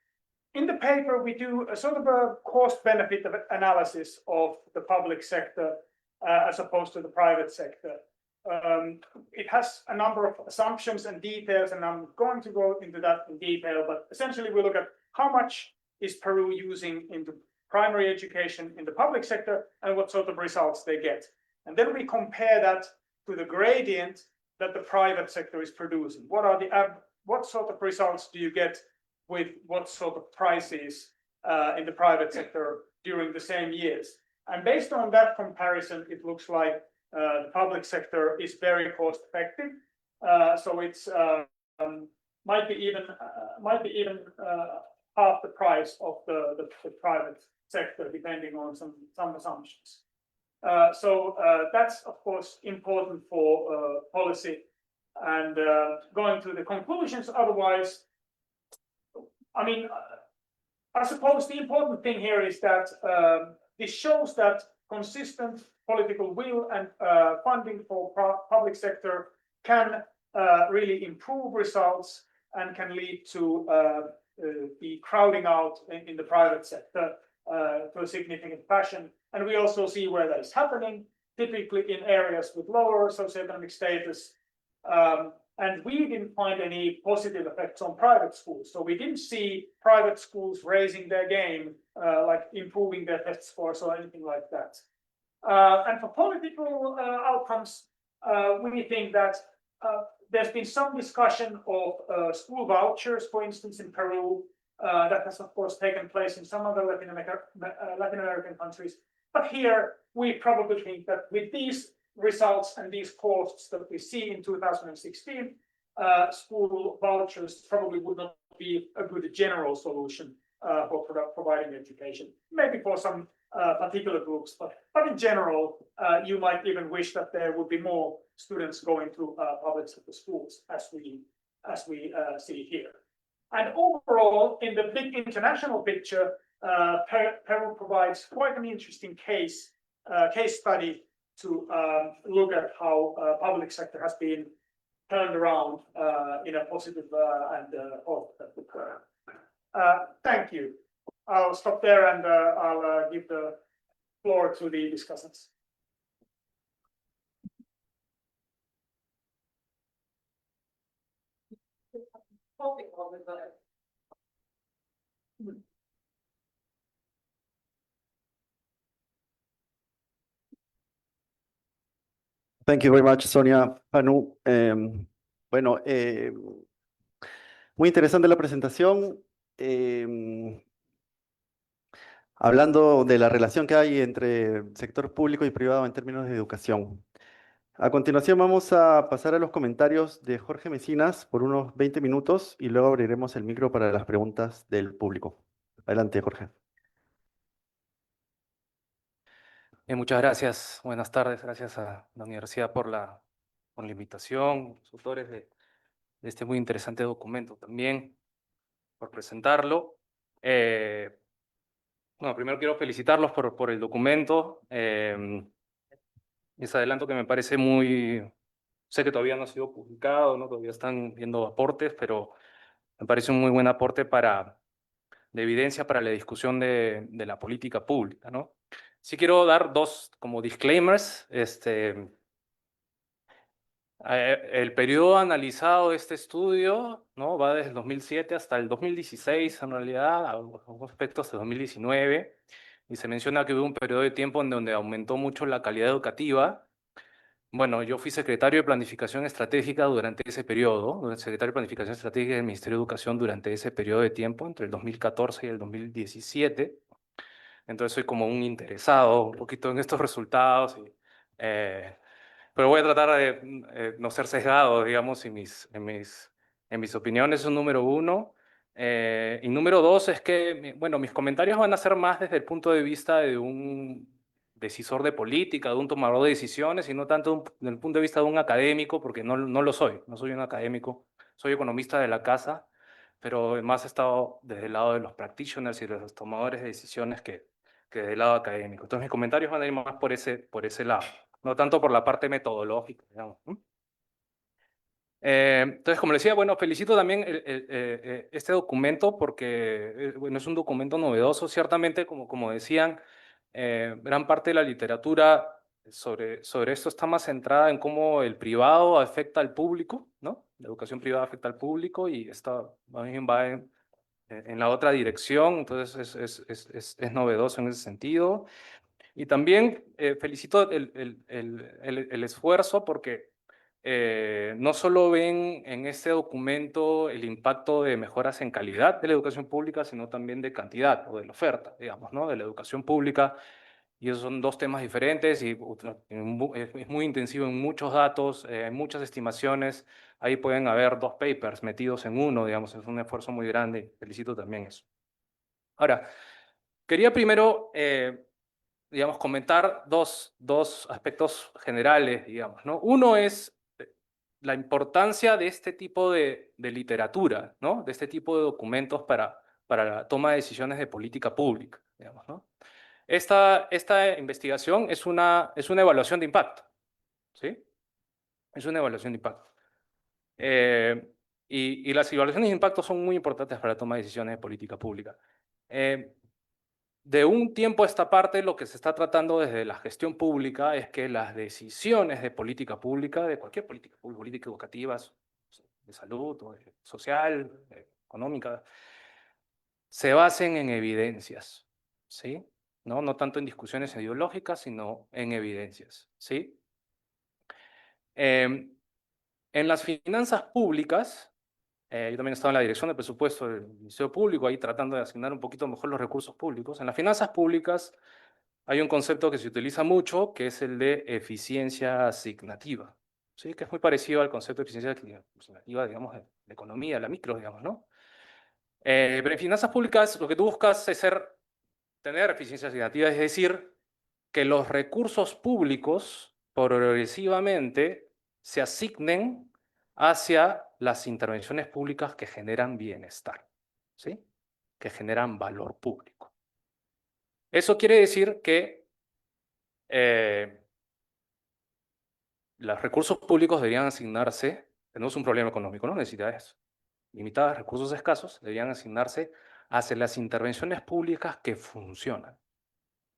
In the paper, we do a sort of a cost-benefit analysis of the public sector as opposed to the private sector. It has a number of assumptions and details, and I'm going to go into that in detail, but essentially we look at how much is Peru using into primary education in the public sector and what sort of results they get. And then we compare that to the gradient that the private sector is producing. What sort of results do you get with what sort of prices in the private sector during the same years? And based on that comparison, it looks like the public sector is very cost effective. So it's might be even half the price of the private sector, depending on some assumptions. So that's of course important for policy. And going to the conclusions, otherwise, I mean, I suppose the important thing here is that this shows that consistent political will and funding for public sector can really improve results and can lead to the crowding out in the private sector to a significant fashion. And we also see where that is happening, typically in areas with lower socioeconomic status. And we didn't find any positive effects on private schools. So we didn't see private schools raising their game, like improving their test scores or anything like that. And for political outcomes, we think that there's been some discussion of school vouchers, for instance, in Peru. That has, of course, taken place in some other Latin American countries. But here, we probably think that with these results and these costs that we see in 2016, school vouchers probably would not be a good general solution for providing education. Maybe for some particular groups, but in general, you might even wish that there would be more students going to public sector schools, as we see here. And overall, in the big international picture, Peru provides quite an interesting case study to look at how public sector has been turned around in a positive and positive curve. Thank you. I'll stop there and I'll give the floor to the discussants. Thank you very much, Sonia. Panu. Bueno, muy interesante la presentación. Hablando de la relación que hay entre sector público y privado en términos de educación. A continuación vamos a pasar a los comentarios de Jorge Mecinas por unos 20 minutos y luego abriremos el micro para las preguntas del público. Adelante, Jorge. Muchas gracias. Buenas tardes. Gracias a la universidad por la invitación, los autores de este muy interesante documento también, por presentarlo. Bueno, primero quiero felicitarlos por el documento. Les adelanto que me parece sé que todavía no ha sido publicado, ¿no? Todavía están viendo aportes, pero me parece un muy buen aporte de evidencia para la discusión de la política pública, ¿no? Sí quiero dar dos como disclaimers. El periodo analizado de este estudio, ¿no? Va desde el 2007 hasta el 2016, en realidad, algunos aspectos hasta 2019, y se menciona que hubo un periodo de tiempo en donde aumentó mucho la calidad educativa. Bueno, yo fui secretario de Planificación Estratégica durante ese periodo, secretario de Planificación Estratégica del Ministerio de Educación durante ese periodo de tiempo, entre el 2014 y el 2017. Entonces soy como un interesado un poquito en estos resultados. Pero voy a tratar de no ser sesgado, digamos, en mis opiniones, es un número uno. Y número dos es que, bueno, mis comentarios van a ser más desde el punto de vista de un decisor de política, de un tomador de decisiones, y no tanto desde el punto de vista de un académico, porque no lo soy, no soy un académico, soy economista de la casa, pero más he estado desde el lado de los practitioners y de los tomadores de decisiones que del lado académico. Entonces mis comentarios van a ir más por ese lado, no tanto por la parte metodológica, digamos. Entonces, como les decía, bueno, felicito también este documento porque bueno, es un documento novedoso. Ciertamente, como decían, gran parte de la literatura sobre esto está más centrada en cómo el privado afecta al público, ¿no? La educación privada afecta al público y esta más bien va en la otra dirección, entonces es novedoso en ese sentido. Y también felicito el esfuerzo porque no solo ven en este documento el impacto de mejoras en calidad de la educación pública, sino también de cantidad o de la oferta, digamos, ¿no? De la educación pública. Y esos son dos temas diferentes y es muy intensivo en muchos datos, en muchas estimaciones. Ahí pueden haber dos papers metidos en uno, digamos, es un esfuerzo muy grande. Felicito también eso. Ahora, quería primero digamos, comentar dos aspectos generales, digamos, ¿no? Uno es la importancia de este tipo de literatura, ¿no? De este tipo de documentos para la toma de decisiones de política pública, digamos, ¿no? Esta investigación es una evaluación de impacto, ¿sí? Es una evaluación de impacto. Y las evaluaciones de impacto son muy importantes para la toma de decisiones de política pública. De un tiempo a esta parte, lo que se está tratando desde la gestión pública es que las decisiones de política pública, de cualquier política pública, política educativa, de salud, o social, económica, se basen en evidencias, ¿sí? No tanto en discusiones ideológicas, sino en evidencias, ¿sí? En las finanzas públicas, yo también estaba en la dirección de presupuesto del Ministerio Público, ahí tratando de asignar un poquito mejor los recursos públicos. En las finanzas públicas hay un concepto que se utiliza mucho, que es el de eficiencia asignativa, ¿sí? Que es muy parecido al concepto de eficiencia asignativa, digamos, de economía, la micro, digamos, ¿no? Pero en finanzas públicas lo que tú buscas es tener eficiencia asignativa, es decir, que los recursos públicos progresivamente se asignen hacia las intervenciones públicas que generan bienestar, ¿sí? Que generan valor público. Eso quiere decir que los recursos públicos deberían asignarse, tenemos un problema económico, ¿no? Necesidades limitadas, recursos escasos, deberían asignarse hacia las intervenciones públicas que funcionan,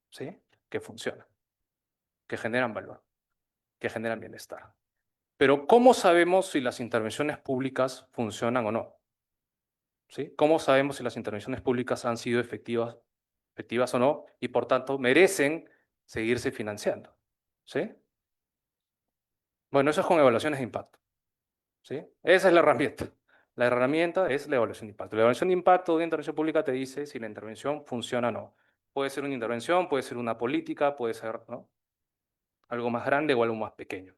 ¿sí? Que funcionan, que generan valor, que generan bienestar. Pero ¿cómo sabemos si las intervenciones públicas funcionan o no? ¿Sí? ¿Cómo sabemos si las intervenciones públicas han sido efectivas o no? Y por tanto merecen seguirse financiando, ¿sí? Bueno, eso es con evaluaciones de impacto, ¿sí? Esa es la herramienta. La herramienta es la evaluación de impacto. La evaluación de impacto de una intervención pública te dice si la intervención funciona o no. Puede ser una intervención, puede ser una política, puede ser, ¿no? Algo más grande o algo más pequeño.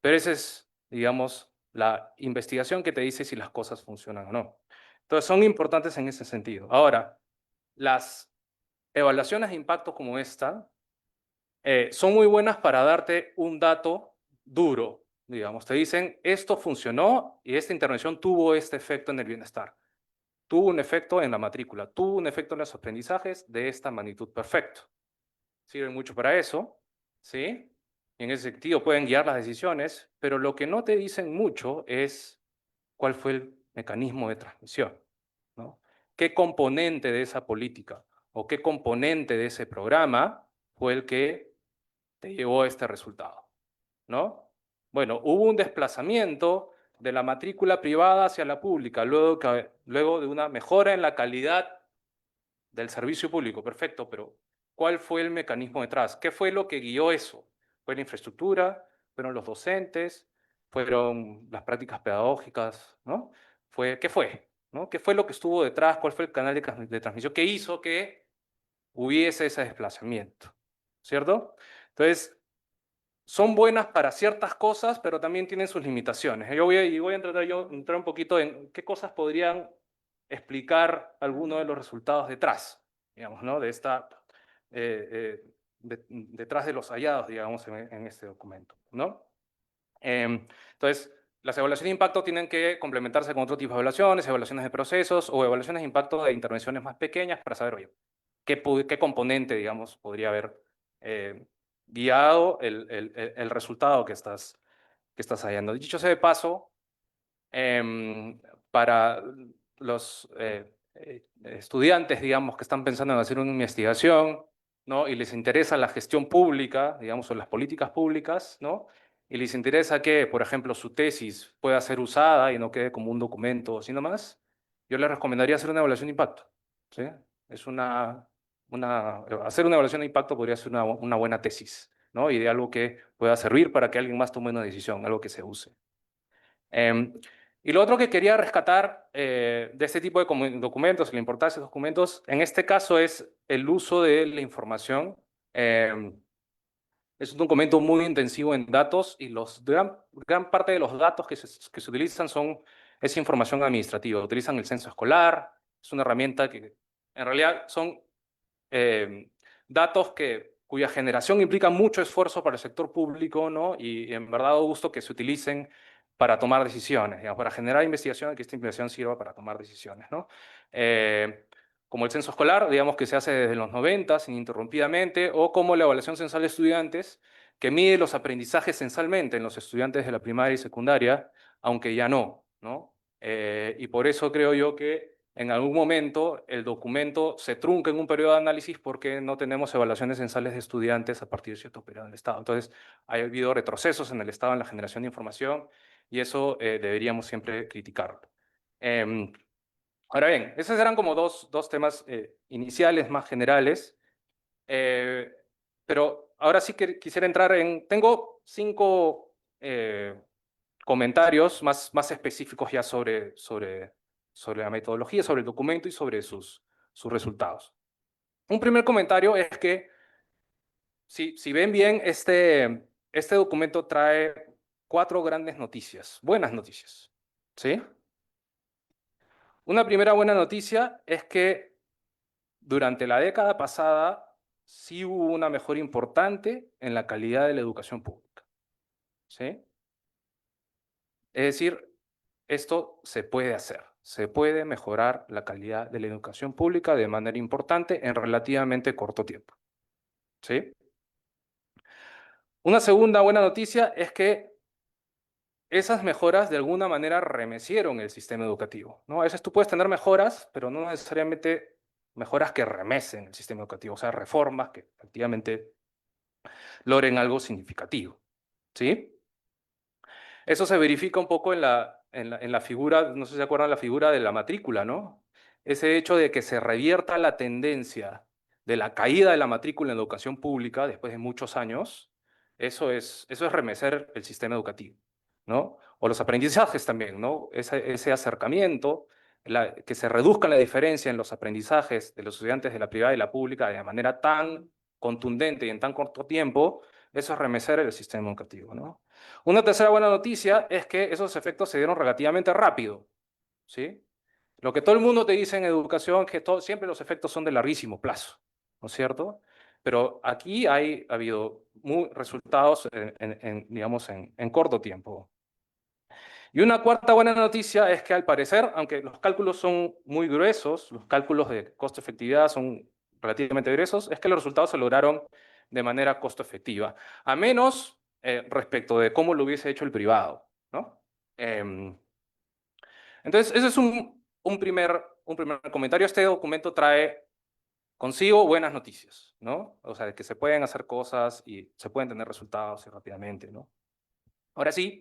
Pero esa es, digamos, la investigación que te dice si las cosas funcionan o no. Entonces, son importantes en ese sentido. Ahora, las evaluaciones de impacto como esta son muy buenas para darte un dato duro, digamos. Te dicen, esto funcionó y esta intervención tuvo este efecto en el bienestar. Tuvo un efecto en la matrícula, tuvo un efecto en los aprendizajes de esta magnitud. Perfecto. Sirven mucho para eso, ¿sí? Y en ese sentido pueden guiar las decisiones, pero lo que no te dicen mucho es cuál fue el mecanismo de transmisión, ¿no? ¿Qué componente de esa política o qué componente de ese programa fue el que te llevó a este resultado, ¿no? Bueno, hubo un desplazamiento de la matrícula privada hacia la pública, luego de una mejora en la calidad del servicio público. Perfecto, pero ¿cuál fue el mecanismo detrás? ¿Qué fue lo que guió eso? ¿Fue la infraestructura? ¿Fueron los docentes? ¿Fueron las prácticas pedagógicas? ¿No? ¿Qué fue? ¿No? ¿Qué fue lo que estuvo detrás? ¿Cuál fue el canal de transmisión que hizo que hubiese ese desplazamiento? ¿Cierto? Entonces, son buenas para ciertas cosas, pero también tienen sus limitaciones. Voy a entrar un poquito en qué cosas podrían explicar algunos de los resultados detrás, digamos, ¿no? De esta, detrás de los hallados, digamos, en este documento, ¿no? Entonces, las evaluaciones de impacto tienen que complementarse con otro tipo de evaluaciones de procesos o evaluaciones de impacto de intervenciones más pequeñas para saber, oye, qué componente, digamos, podría haber guiado el resultado que estás hallando. Dicho sea de paso, para los estudiantes, digamos, que están pensando en hacer una investigación, ¿no? Y les interesa la gestión pública, digamos, o las políticas públicas, ¿no? Y les interesa que, por ejemplo, su tesis pueda ser usada y no quede como un documento así nomás, yo les recomendaría hacer una evaluación de impacto, ¿sí? Es hacer una evaluación de impacto podría ser una buena tesis, ¿no? Y de algo que pueda servir para que alguien más tome una decisión, algo que se use. Y lo otro que quería rescatar de este tipo de documentos, la importancia de documentos, en este caso es el uso de la información. Es un documento muy intensivo en datos y gran parte de los datos que se utilizan es información administrativa. Utilizan el censo escolar, es una herramienta que en realidad son datos cuya generación implica mucho esfuerzo para el sector público, ¿no? Y en verdad da gusto que se utilicen para tomar decisiones, digamos, para generar investigación y que esta investigación sirva para tomar decisiones, ¿no? Como el censo escolar, digamos que se hace desde los 90 ininterrumpidamente, o como la evaluación censal de estudiantes, que mide los aprendizajes censalmente en los estudiantes de la primaria y secundaria, aunque ya no, ¿no? Y por eso creo yo que en algún momento el documento se trunca en un periodo de análisis porque no tenemos evaluaciones censales de estudiantes a partir de cierto periodo del Estado. Entonces, ha habido retrocesos en el Estado en la generación de información y eso deberíamos siempre criticarlo. Ahora bien, esos eran como dos temas iniciales más generales, pero ahora sí que quisiera entrar tengo 5 comentarios más específicos ya sobre la metodología, sobre el documento y sobre sus resultados. Un primer comentario es que, si ven bien, este documento trae 4 grandes noticias, buenas noticias, ¿sí? Una primera buena noticia es que durante la década pasada sí hubo una mejora importante en la calidad de la educación pública, ¿sí? Es decir, esto se puede hacer. Se puede mejorar la calidad de la educación pública de manera importante en relativamente corto tiempo, ¿sí? Una segunda buena noticia es que esas mejoras de alguna manera remecieron el sistema educativo, ¿no? A veces tú puedes tener mejoras, pero no necesariamente mejoras que remecen el sistema educativo, o sea, reformas que efectivamente logren algo significativo, ¿sí? Eso se verifica un poco en la figura, no sé si se acuerdan, la figura de la matrícula, ¿no? Ese hecho de que se revierta la tendencia de la caída de la matrícula en la educación pública después de muchos años, eso es remecer el sistema educativo, ¿no? O los aprendizajes también, ¿no? Ese acercamiento, que se reduzca la diferencia en los aprendizajes de los estudiantes de la privada y la pública de manera tan contundente y en tan corto tiempo, eso es remecer el sistema educativo, ¿no? Una tercera buena noticia es que esos efectos se dieron relativamente rápido, ¿sí? Lo que todo el mundo te dice en educación es que siempre los efectos son de larguísimo plazo, ¿no es cierto? Pero aquí ha habido resultados, digamos, en corto tiempo. Y una cuarta buena noticia es que al parecer, aunque los cálculos son muy gruesos, los cálculos de costo-efectividad son relativamente gruesos, es que los resultados se lograron de manera costo-efectiva, a menos respecto de cómo lo hubiese hecho el privado, ¿no? Entonces, ese es un primer comentario. Este documento trae consigo buenas noticias, ¿no? O sea, de que se pueden hacer cosas y se pueden tener resultados y rápidamente, ¿no? Ahora sí,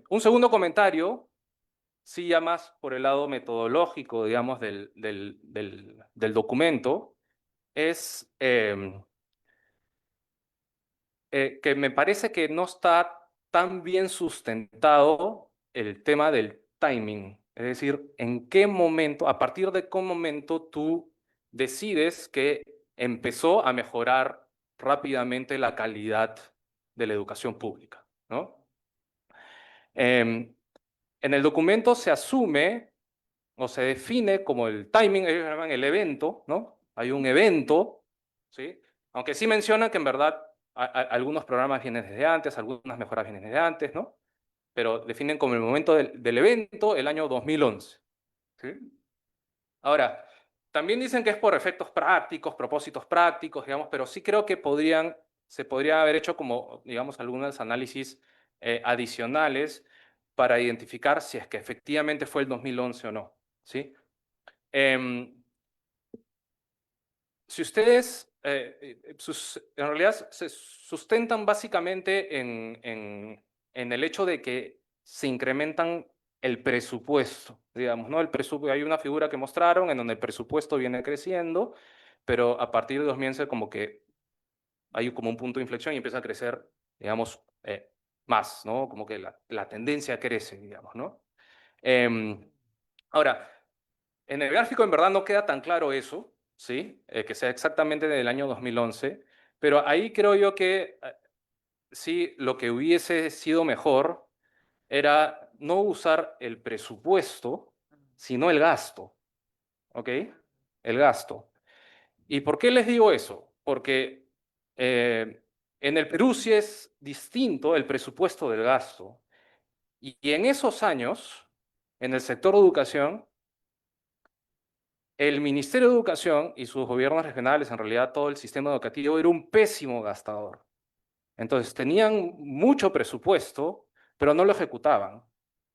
un segundo comentario, sí ya más por el lado metodológico, digamos, del documento, es que me parece que no está tan bien sustentado el tema del timing. Es decir, en qué momento, a partir de qué momento tú decides que empezó a mejorar rápidamente la calidad de la educación pública, ¿no? En el documento se asume o se define como el timing, ellos llaman el evento, ¿no? Hay un evento, ¿sí? Aunque sí mencionan que en verdad algunos programas vienen desde antes, algunas mejoras vienen desde antes, ¿no? Pero definen como el momento del evento el año 2011, ¿sí? Ahora, también dicen que es por efectos prácticos, propósitos prácticos, digamos, pero sí creo que se podría haber hecho como, digamos, algunos análisis adicionales para identificar si es que efectivamente fue el 2011 o no, ¿sí? Si ustedes, en realidad se sustentan básicamente en el hecho de que se incrementan el presupuesto, digamos, ¿no? Hay una figura que mostraron en donde el presupuesto viene creciendo, pero a partir de 2011 como que hay como un punto de inflexión y empieza a crecer, digamos, más, ¿no? Como que la tendencia crece, digamos, ¿no? Ahora, en el gráfico en verdad no queda tan claro eso, ¿sí? Que sea exactamente del año 2011, pero ahí creo yo que sí, lo que hubiese sido mejor era no usar el presupuesto, sino el gasto, ¿ok? El gasto. ¿Y por qué les digo eso? Porque en el Perú sí es distinto el presupuesto del gasto. Y en esos años, en el sector de educación, el Ministerio de Educación y sus gobiernos regionales, en realidad todo el sistema educativo, era un pésimo gastador. Entonces tenían mucho presupuesto, pero no lo ejecutaban,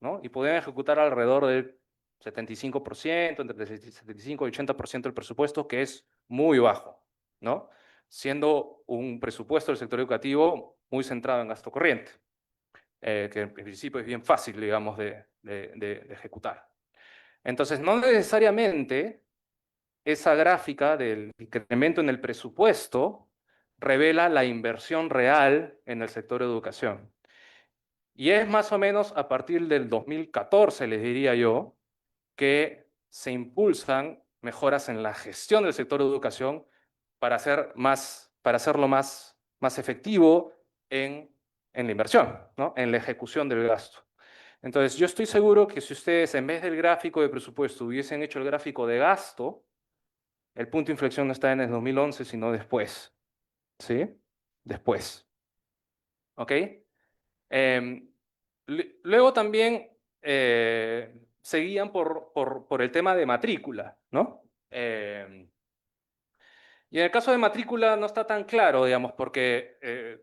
¿no? Y podían ejecutar alrededor del 75%, entre el 75 y 80% del presupuesto, que es muy bajo, ¿no? Siendo un presupuesto del sector educativo muy centrado en gasto corriente, que en principio es bien fácil, digamos, de ejecutar. Entonces, no necesariamente esa gráfica del incremento en el presupuesto revela la inversión real en el sector educación. Y es más o menos a partir del 2014, les diría yo, que se impulsan mejoras en la gestión del sector educación para hacerlo más efectivo en la inversión, ¿no? En la ejecución del gasto. Entonces, yo estoy seguro que si ustedes en vez del gráfico de presupuesto hubiesen hecho el gráfico de gasto, el punto de inflexión no está en el 2011, sino después, ¿sí? Después, ¿ok? Luego también seguían por el tema de matrícula, ¿no? Y en el caso de matrícula no está tan claro, digamos, porque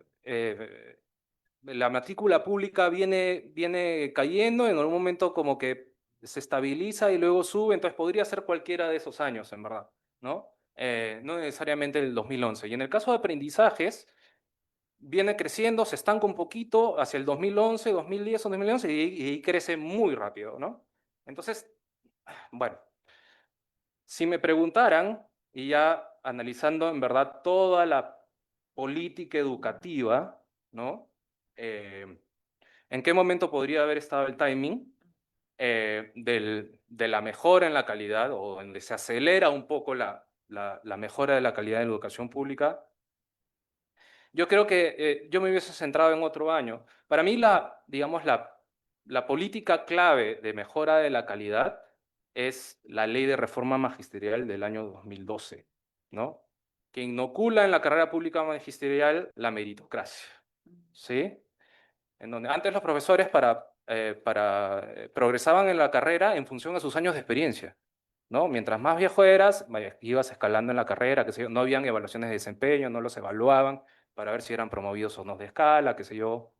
la matrícula pública viene cayendo, en algún momento como que se estabiliza y luego sube, entonces podría ser cualquiera de esos años, en verdad, ¿no? No necesariamente el 2011. Y en el caso de aprendizajes, viene creciendo, se estanca un poquito hacia el 2011, 2010 o 2011 y crece muy rápido, ¿no? Entonces, bueno, si me preguntaran, y ya analizando en verdad toda la política educativa, ¿no? ¿En qué momento podría haber estado el timing de la mejora en la calidad o donde se acelera un poco la mejora de la calidad de la educación pública? Yo creo que yo me hubiese centrado en otro año. Para mí, digamos, la política clave de mejora de la calidad es la ley de reforma magisterial del año 2012, ¿no? Que inocula en la carrera pública magisterial la meritocracia, ¿sí? En donde antes los profesores progresaban en la carrera en función a sus años de experiencia, ¿no? Mientras más viejo eras, ibas escalando en la carrera, qué sé yo, no habían evaluaciones de desempeño, no los evaluaban para ver si eran promovidos o no de escala, qué sé yo,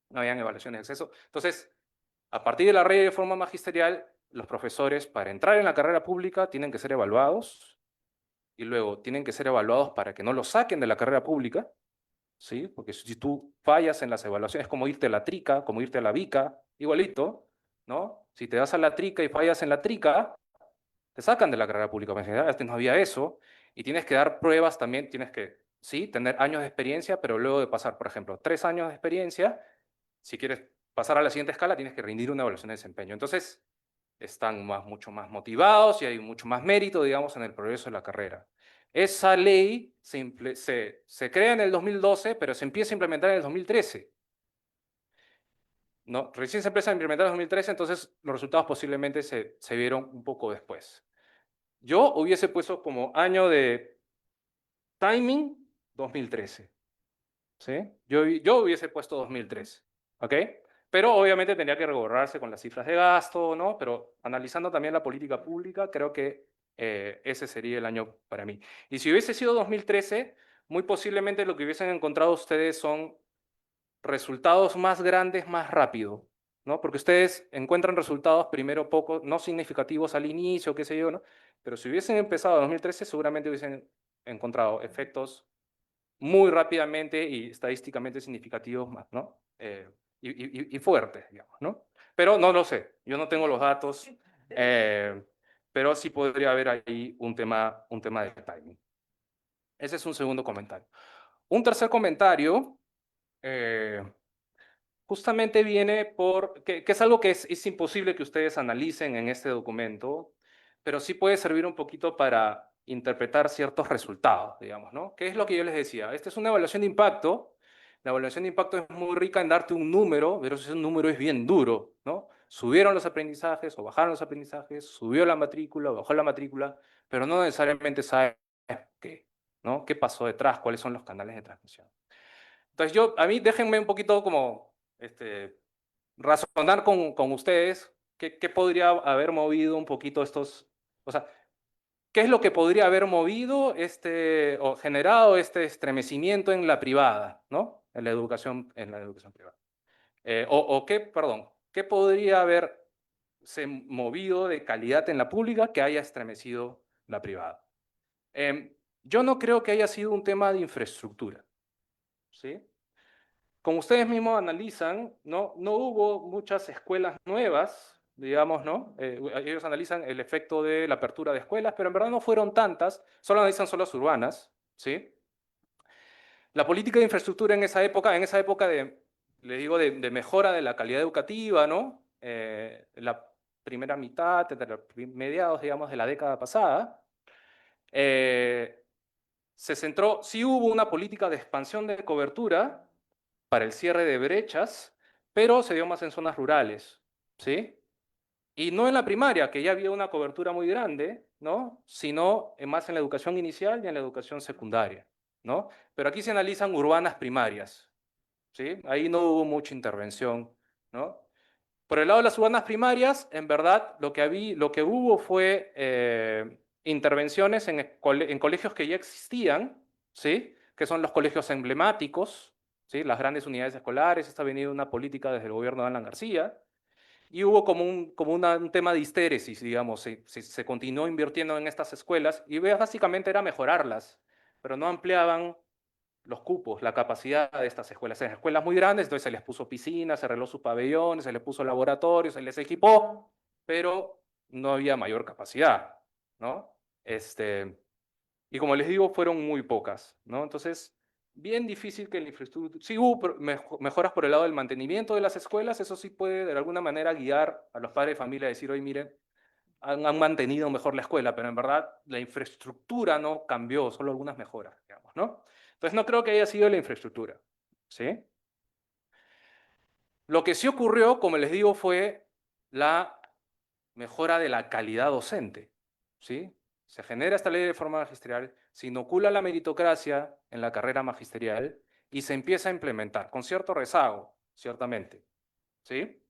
no habían evaluaciones de acceso. Entonces, a partir de la ley de forma magisterial, los profesores para entrar en la carrera pública tienen que ser evaluados y luego tienen que ser evaluados para que no los saquen de la carrera pública ¿sí? Porque si tú fallas en las evaluaciones, es como irte a la trica, como irte a la vica, igualito, ¿no? Si te vas a la trica y fallas en la trica, te sacan de la carrera pública. Antes no había eso, y tienes que dar pruebas también, tienes que, sí, tener años de experiencia, pero luego de pasar, por ejemplo, 3 años de experiencia, si quieres pasar a la siguiente escala, tienes que rendir una evaluación de desempeño. Entonces, están mucho más motivados y hay mucho más mérito, digamos, en el progreso de la carrera. Esa ley se crea en el 2012, pero se empieza a implementar en el 2013. ¿No? Recién se empieza a implementar en el 2013, entonces los resultados posiblemente se vieron un poco después. Yo hubiese puesto como año de timing 2013. ¿Sí? Yo hubiese puesto 2013. ¿Ok? Pero obviamente tendría que reborrarse con las cifras de gasto, ¿no? Pero analizando también la política pública, creo que ese sería el año para mí. Y si hubiese sido 2013, muy posiblemente lo que hubiesen encontrado ustedes son resultados más grandes más rápido, ¿no? Porque ustedes encuentran resultados primero poco, no significativos al inicio, qué sé yo, ¿no? Pero si hubiesen empezado en 2013, seguramente hubiesen encontrado efectos muy rápidamente y estadísticamente significativos más, ¿no? Y fuertes, digamos, ¿no? Pero no lo sé, yo no tengo los datos, pero sí podría haber ahí un tema de timing. Ese es un segundo comentario. Un tercer comentario justamente viene que es algo que es imposible que ustedes analicen en este documento, pero sí puede servir un poquito para interpretar ciertos resultados, digamos, ¿no? ¿Qué es lo que yo les decía? Esta es una evaluación de impacto. La evaluación de impacto es muy rica en darte un número, pero ese número es bien duro, ¿no? Subieron los aprendizajes o bajaron los aprendizajes, subió la matrícula o bajó la matrícula, pero no necesariamente sabes qué, ¿no? ¿Qué pasó detrás? ¿Cuáles son los canales de transmisión? Entonces a mí déjenme un poquito como razonar con ustedes qué podría haber movido un poquito estos, o sea, qué es lo que podría haber movido o generado este estremecimiento en la privada, ¿no? En la educación privada. Perdón, qué podría haberse movido de calidad en la pública que haya estremecido la privada. Yo no creo que haya sido un tema de infraestructura, ¿sí? Como ustedes mismos analizan, no hubo muchas escuelas nuevas, digamos, ¿no? Ellos analizan el efecto de la apertura de escuelas, pero en verdad no fueron tantas, solo analizan zonas urbanas, ¿sí? La política de infraestructura en esa época les digo, de mejora de la calidad educativa, ¿no? La primera mitad, mediados, digamos, de la década pasada, se centró, sí hubo una política de expansión de cobertura, para el cierre de brechas, pero se dio más en zonas rurales, ¿sí? Y no en la primaria, que ya había una cobertura muy grande, ¿no? Sino más en la educación inicial y en la educación secundaria, ¿no? Pero aquí se analizan urbanas primarias, ¿sí? Ahí no hubo mucha intervención, ¿no? Por el lado de las urbanas primarias, en verdad, lo que hubo fue intervenciones en colegios que ya existían, ¿sí? Que son los colegios emblemáticos, ¿sí? Las grandes unidades escolares. Esta ha venido una política desde el gobierno de Alan García. Y hubo como un tema de histéresis, digamos, se continuó invirtiendo en estas escuelas y básicamente era mejorarlas, pero no ampliaban los cupos, la capacidad de estas escuelas. En escuelas muy grandes, entonces se les puso piscinas, se arregló sus pabellones, se les puso laboratorios, se les equipó, pero no había mayor capacidad, ¿no? Y como les digo, fueron muy pocas, ¿no? Entonces, bien difícil que la infraestructura... Sí hubo mejoras por el lado del mantenimiento de las escuelas, eso sí puede de alguna manera guiar a los padres de familia a decir, oye, miren, han mantenido mejor la escuela, pero en verdad la infraestructura no cambió, solo algunas mejoras, digamos, ¿no? Entonces no creo que haya sido la infraestructura, ¿sí? Lo que sí ocurrió, como les digo, fue la mejora de la calidad docente, ¿sí? Se genera esta ley de reforma magisterial, se inocula la meritocracia en la carrera magisterial y se empieza a implementar, con cierto rezago, ciertamente, ¿sí?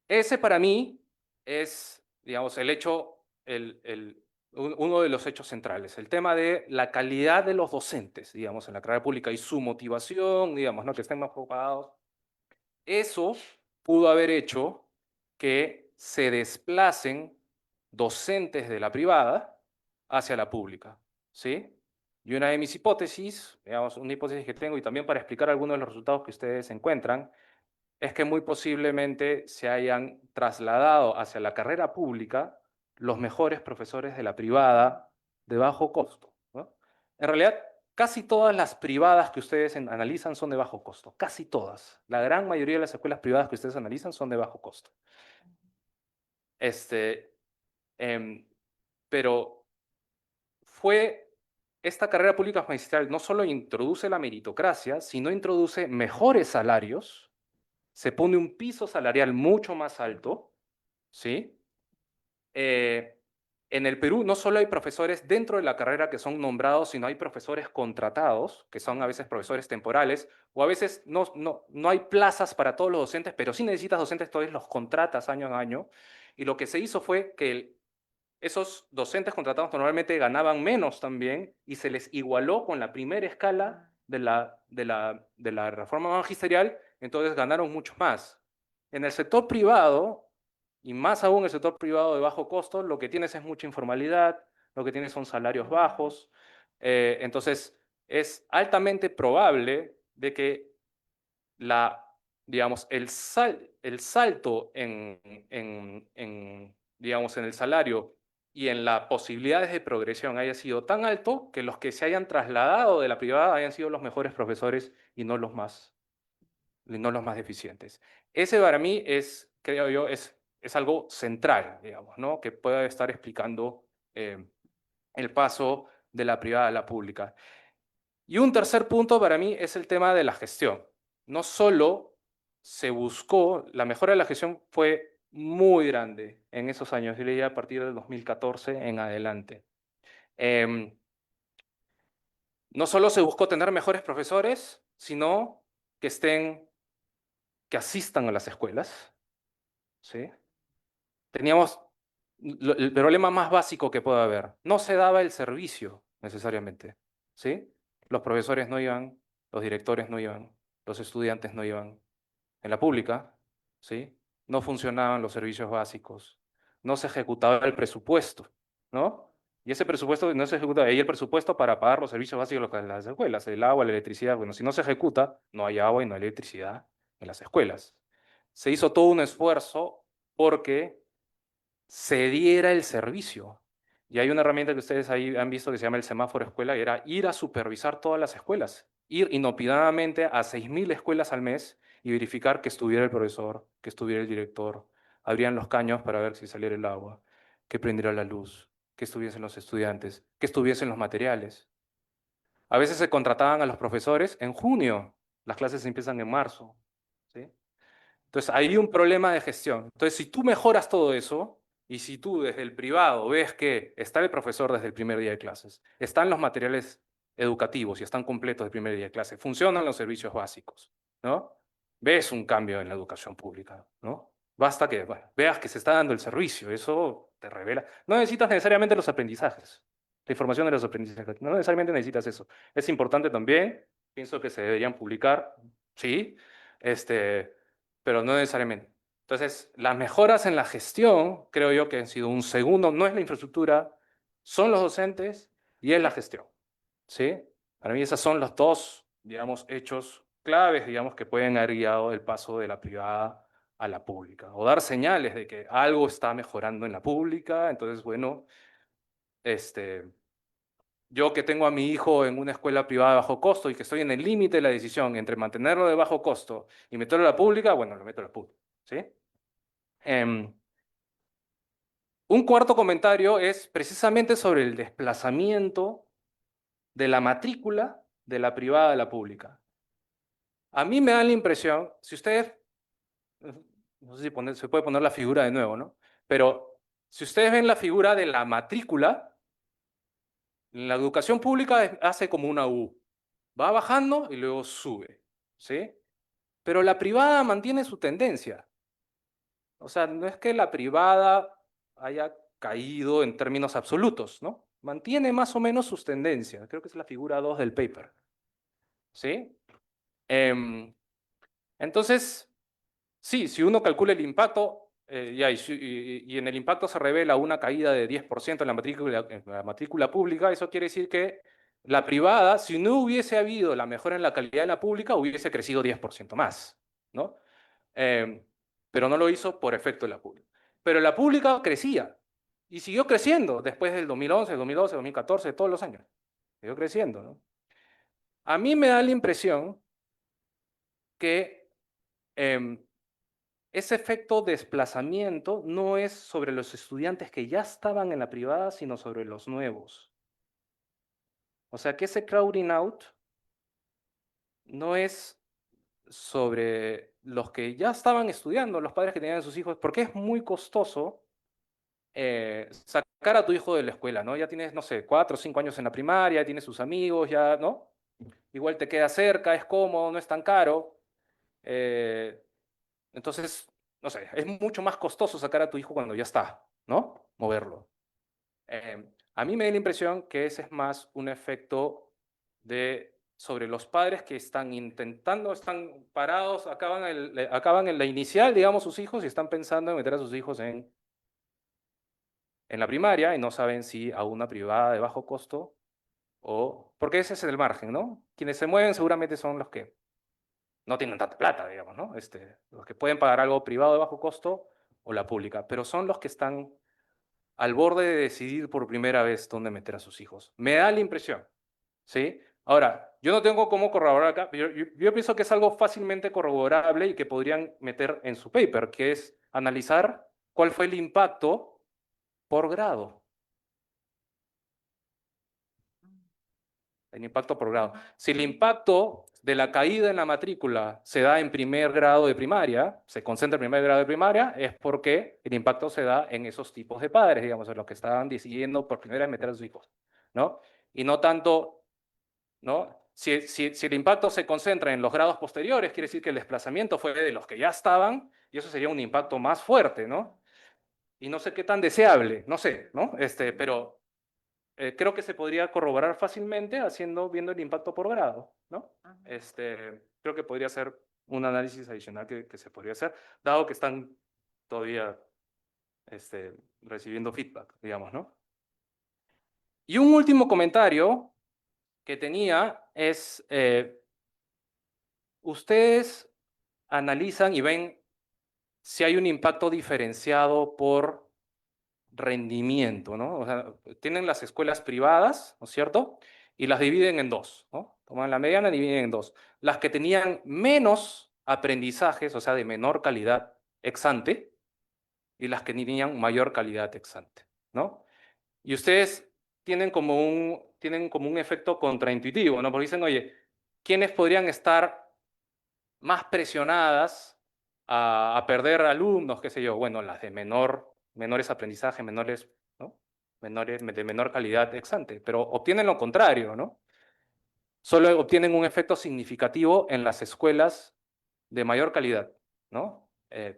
Ese para mí es, digamos, uno de los hechos centrales, el tema de la calidad de los docentes, digamos, en la carrera pública y su motivación, digamos, ¿no? Que estén más preparados. Eso pudo haber hecho que se desplacen docentes de la privada hacia la pública, ¿sí? Y una de mis hipótesis, digamos, una hipótesis que tengo y también para explicar algunos de los resultados que ustedes encuentran, es que muy posiblemente se hayan trasladado hacia la carrera pública los mejores profesores de la privada de bajo costo, ¿no? En realidad, casi todas las privadas que ustedes analizan son de bajo costo, casi todas. La gran mayoría de las escuelas privadas que ustedes analizan son de bajo costo. Em, pero esta carrera pública magistral no solo introduce la meritocracia, sino introduce mejores salarios, se pone un piso salarial mucho más alto, ¿sí? En el Perú no solo hay profesores dentro de la carrera que son nombrados, sino hay profesores contratados, que son a veces profesores temporales, o a veces no hay plazas para todos los docentes, pero sí necesitas docentes, entonces los contratas año a año. Y lo que se hizo fue que esos docentes contratados normalmente ganaban menos también y se les igualó con la primera escala de la reforma magisterial, entonces ganaron mucho más. En el sector privado, y más aún el sector privado de bajo costo, lo que tienes es mucha informalidad, lo que tienes son salarios bajos, entonces es altamente probable de que digamos, el salto digamos, en el salario y en las posibilidades de progresión haya sido tan alto que los que se hayan trasladado de la privada hayan sido los mejores profesores y no los más deficientes. Ese para mí creo yo, es algo central, digamos, ¿no? Que pueda estar explicando el paso de la privada a la pública. Y un tercer punto para mí es el tema de la gestión. No solo se buscó, la mejora de la gestión fue muy grande en esos años, yo diría a partir del 2014 en adelante. No solo se buscó tener mejores profesores, sino que asistan a las escuelas, ¿sí? Teníamos el problema más básico que puede haber. No se daba el servicio necesariamente, ¿sí? Los profesores no iban, los directores no iban, los estudiantes no iban. En la pública, ¿sí? No funcionaban los servicios básicos, no se ejecutaba el presupuesto, ¿no? Y ese presupuesto no se ejecuta, y el presupuesto para pagar los servicios básicos de las escuelas, el agua, la electricidad. Bueno, si no se ejecuta, no hay agua y no hay electricidad en las escuelas. Se hizo todo un esfuerzo porque se diera el servicio. Y hay una herramienta que ustedes ahí han visto que se llama el semáforo escuela, y era ir a supervisar todas las escuelas, ir inopinadamente a 6.000 escuelas al mes y verificar que estuviera el profesor, que estuviera el director, abrían los caños para ver si saliera el agua, que prendiera la luz, que estuviesen los estudiantes, que estuviesen los materiales. A veces se contrataban a los profesores en junio, las clases empiezan en marzo, ¿sí? Entonces, hay un problema de gestión. Entonces, si tú mejoras todo eso, y si tú desde el privado ves que está el profesor desde el primer día de clases, están los materiales educativos y están completos el primer día de clase, funcionan los servicios básicos, ¿no? Ves un cambio en la educación pública, ¿no? Basta que veas que se está dando el servicio, eso te revela. No necesitas necesariamente los aprendizajes, la información de los aprendizajes, no necesariamente necesitas eso. Es importante también, pienso que se deberían publicar, sí, pero no necesariamente. Entonces, las mejoras en la gestión, creo yo que han sido un segundo, no es la infraestructura, son los docentes y es la gestión, ¿sí? Para mí esos son los dos, digamos, hechos claves, digamos, que pueden haber guiado el paso de la privada a la pública, o dar señales de que algo está mejorando en la pública. Entonces, bueno, yo que tengo a mi hijo en una escuela privada de bajo costo y que estoy en el límite de la decisión entre mantenerlo de bajo costo y meterlo a la pública, bueno, lo meto a la pública, ¿sí? Un cuarto comentario es precisamente sobre el desplazamiento de la matrícula de la privada a la pública. A mí me da la impresión, si ustedes, no sé si se puede poner la figura de nuevo, ¿no? Pero si ustedes ven la figura de la matrícula, la educación pública hace como una U. Va bajando y luego sube, ¿sí? Pero la privada mantiene su tendencia. O sea, no es que la privada haya caído en términos absolutos, ¿no? Mantiene más o menos sus tendencias. Creo que es la figura 2 del paper, ¿sí? Entonces, sí, si uno calcula el impacto, y en el impacto se revela una caída de 10% en la matrícula pública, eso quiere decir que La privada, si no hubiese habido la mejora en la calidad de la pública, hubiese crecido 10% más, ¿no? Pero no lo hizo por efecto de la pública. Pero la pública crecía y siguió creciendo después del 2011, 2012, 2014, todos los años. Siguió creciendo, ¿no? A mí me da la impresión que ese efecto desplazamiento no es sobre los estudiantes que ya estaban en la privada, sino sobre los nuevos. O sea, que ese crowding out no es sobre los que ya estaban estudiando, los padres que tenían a sus hijos, porque es muy costoso sacar a tu hijo de la escuela, ¿no? Ya tienes, no sé, 4 o 5 años en la primaria, ya tienes sus amigos, ya, ¿no? Igual te queda cerca, es cómodo, no es tan caro. Entonces, no sé, es mucho más costoso sacar a tu hijo cuando ya está, ¿no? Moverlo. A mí me da la impresión que ese es más un efecto sobre los padres que están intentando, están parados, acaban en la inicial, digamos, sus hijos, y están pensando en meter a sus hijos en la primaria y no saben si a una privada de bajo costo o... Porque ese es el margen, ¿no? Quienes se mueven seguramente son los que no tienen tanta plata, digamos, ¿no? Los que pueden pagar algo privado de bajo costo o la pública, pero son los que están al borde de decidir por primera vez dónde meter a sus hijos. Me da la impresión, ¿sí? Ahora, yo no tengo cómo corroborar acá, yo pienso que es algo fácilmente corroborable y que podrían meter en su paper, que es analizar cuál fue el impacto por grado. El impacto por grado. Si el impacto de la caída en la matrícula se da en primer grado de primaria, se concentra en primer grado de primaria, es porque el impacto se da en esos tipos de padres, digamos, en los que estaban decidiendo por primera vez meter a sus hijos, ¿no? Y no tanto, ¿no? Si el impacto se concentra en los grados posteriores, quiere decir que el desplazamiento fue de los que ya estaban, y eso sería un impacto más fuerte, ¿no? Y no sé qué tan deseable, no sé, ¿no? Pero creo que se podría corroborar fácilmente viendo el impacto por grado, ¿no? Creo que podría ser un análisis adicional que se podría hacer, dado que están todavía recibiendo feedback, digamos, ¿no? Y un último comentario que tenía es, ustedes analizan y ven si hay un impacto diferenciado por rendimiento, ¿no? O sea, tienen las escuelas privadas, ¿no es cierto? Y las dividen en dos, ¿no? Toman la mediana y dividen en dos. Las que tenían menos aprendizajes, o sea, de menor calidad ex ante, y las que tenían mayor calidad ex ante, ¿no? Y ustedes tienen como un efecto contraintuitivo, ¿no? Porque dicen, oye, ¿quiénes podrían estar más presionadas a perder alumnos, qué sé yo? Bueno, las de menores aprendizajes, menores, ¿no? De menor calidad ex ante, pero obtienen lo contrario, ¿no? Solo obtienen un efecto significativo en las escuelas de mayor calidad, ¿no?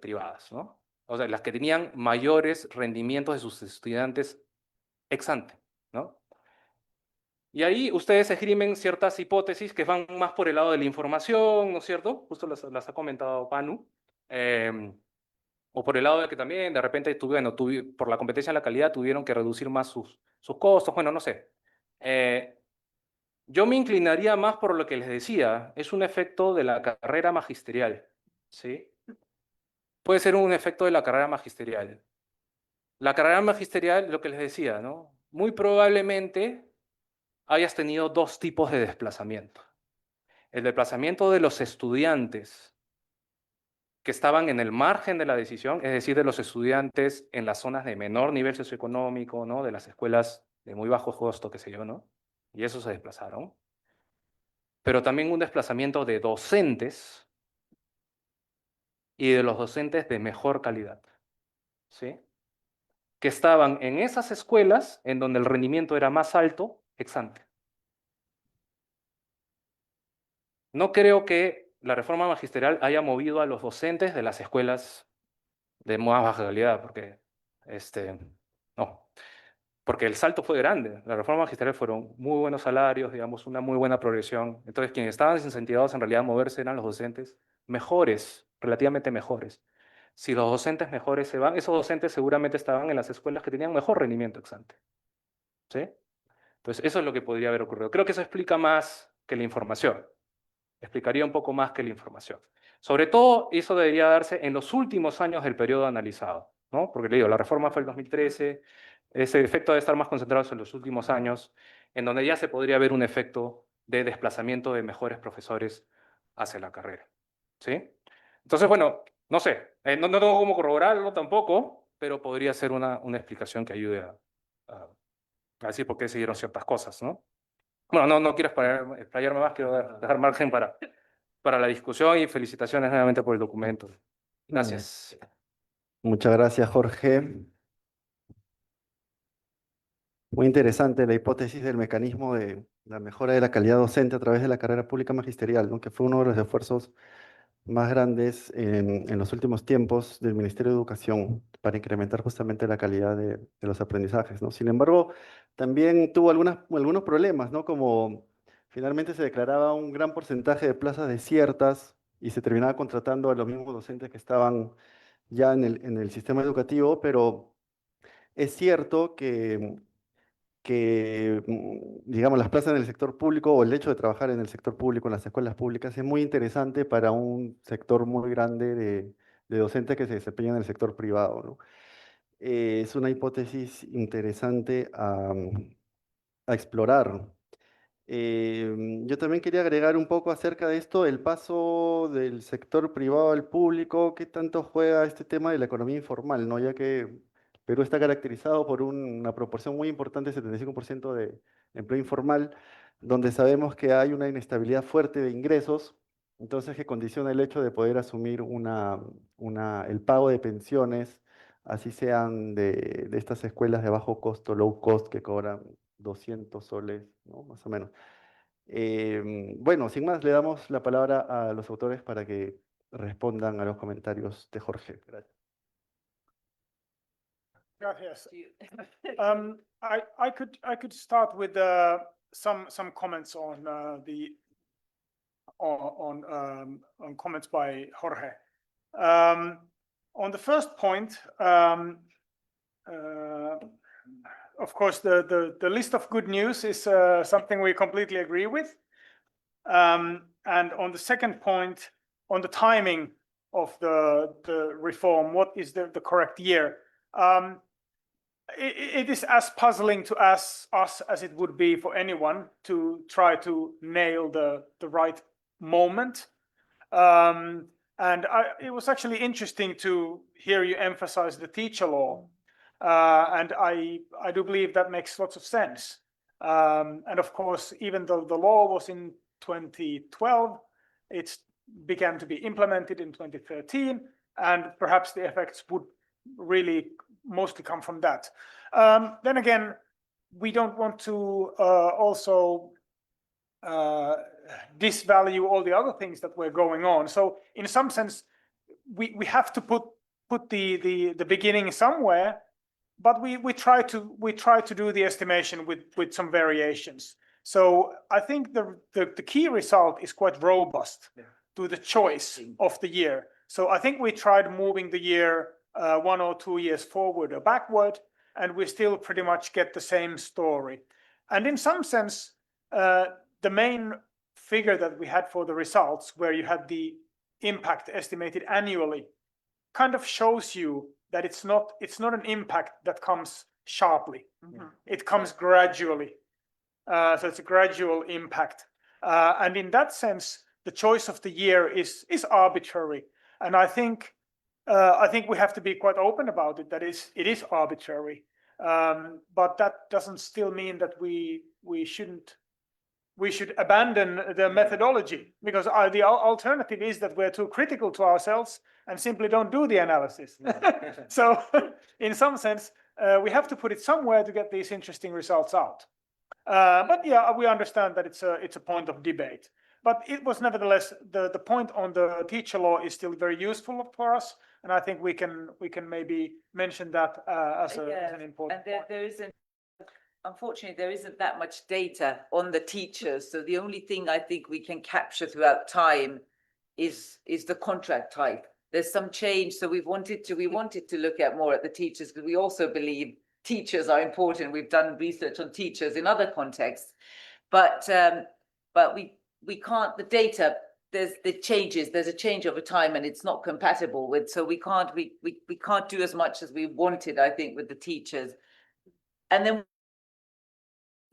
Privadas, ¿no? O sea, las que tenían mayores rendimientos de sus estudiantes ex ante, ¿no? Y ahí ustedes esgrimen ciertas hipótesis que van más por el lado de la información, ¿no es cierto? Justo las ha comentado Panu. O por el lado de que también de repente por la competencia en la calidad tuvieron que reducir más sus costos, bueno, no sé. Yo me inclinaría más por lo que les decía, es un efecto de la carrera magisterial, ¿sí? Puede ser un efecto de la carrera magisterial. La carrera magisterial, lo que les decía, ¿no? Muy probablemente hayas tenido dos tipos de desplazamiento. El desplazamiento de los estudiantes que estaban en el margen de la decisión, es decir, de los estudiantes en las zonas de menor nivel socioeconómico, ¿no? De las escuelas de muy bajo costo, qué sé yo, ¿no? Y esos se desplazaron. Pero también un desplazamiento de docentes y de los docentes de mejor calidad, ¿sí? Que estaban en esas escuelas en donde el rendimiento era más alto ex ante. No creo que la reforma magisterial haya movido a los docentes de las escuelas de más baja calidad, porque no, porque el salto fue grande. La reforma magisterial fueron muy buenos salarios, digamos, una muy buena progresión. Entonces, quienes estaban desincentivados en realidad a moverse eran los docentes mejores, relativamente mejores. Si los docentes mejores se van, esos docentes seguramente estaban en las escuelas que tenían mejor rendimiento ex ante, ¿sí? Entonces, eso es lo que podría haber ocurrido. Creo que eso explica más que la información. Explicaría un poco más que la información. Sobre todo, eso debería darse en los últimos años del periodo analizado, ¿no? Porque le digo, la reforma fue el 2013, ese efecto debe estar más concentrado en los últimos años, en donde ya se podría ver un efecto de desplazamiento de mejores profesores hacia la carrera, ¿sí? Entonces, bueno, no sé, no tengo cómo corroborarlo tampoco, pero podría ser una explicación que ayude a decir por qué se dieron ciertas cosas, ¿no? Bueno, no quiero explayarme más, quiero dejar margen para la discusión y felicitaciones nuevamente por el documento. Gracias. Muchas gracias, Jorge. Muy interesante la hipótesis del mecanismo de la mejora de la calidad docente a través de la carrera pública magisterial, ¿no? Que fue uno de los esfuerzos más grandes en los últimos tiempos del Ministerio de Educación para incrementar justamente la calidad de los aprendizajes, ¿no? Sin embargo, también tuvo algunos problemas, ¿no? Como finalmente se declaraba un gran porcentaje de plazas desiertas y se terminaba contratando a los mismos docentes que estaban ya en el sistema educativo, pero es cierto que digamos, las plazas en el sector público o el hecho de trabajar en el sector público, en las escuelas públicas, es muy interesante para un sector muy grande de docentes que se desempeñan en el sector privado, ¿no? Es una hipótesis interesante a explorar. Yo también quería agregar un poco acerca de esto, el paso del sector privado al público, qué tanto juega este tema de la economía informal, ¿no? Ya que Perú está caracterizado por una proporción muy importante, 75% de empleo informal, donde sabemos que hay una inestabilidad fuerte de ingresos, entonces que condiciona el hecho de poder asumir el pago de pensiones, así sean de estas escuelas de bajo costo, low cost, que cobran 200 soles, ¿no? Más o menos. Bueno, sin más, le damos la palabra a los autores para que respondan a los comentarios de Jorge. Gracias. Gracias. I could start with some comments on on comments by Jorge. On the first point, of course, the list of good news is something we completely agree with. And on the second point, on the timing of the reform, what is the correct year? It is as puzzling to us as it would be for anyone to try to nail the right moment. It was actually interesting to hear you emphasize the teacher law. And I do believe that makes lots of sense. And of course, even though the law was in 2012, it began to be implemented in 2013, and perhaps the effects would really mostly come from that. Then again, we don't want to also disvalue all the other things that were going on. So in some sense, we have to put the beginning somewhere, but we try to do the estimation with some variations. So I think the key result is quite robust to the choice of the year. So I think we tried moving the year 1 or 2 years forward or backward, and we still pretty much get the same story. And in some sense, the main figure that we had for the results, where you had the impact estimated annually, kind of shows you that it's not an impact that comes sharply. Mm-hmm. It comes gradually. So it's a gradual impact. And in that sense, the choice of the year is arbitrary. And I think we have to be quite open about it. That it is arbitrary, but that doesn't still mean that we should abandon the methodology, because the alternative is that we're too critical to ourselves and simply don't do the analysis. So, in some sense, we have to put it somewhere to get these interesting results out. But yeah, we understand that it's a point of debate. But it was nevertheless the point on the teacher law is still very useful for us, and I think we can maybe mention that as an important point. Unfortunately, there isn't that much data on the teachers. So the only thing I think we can capture throughout time is the contract type. There's some change. So we wanted to look at more at the teachers, because we also believe teachers are important. We've done research on teachers in other contexts, but we can't, the data, there's a change over time and it's not compatible with, so we can't do as much as we wanted, I think, with the teachers. And then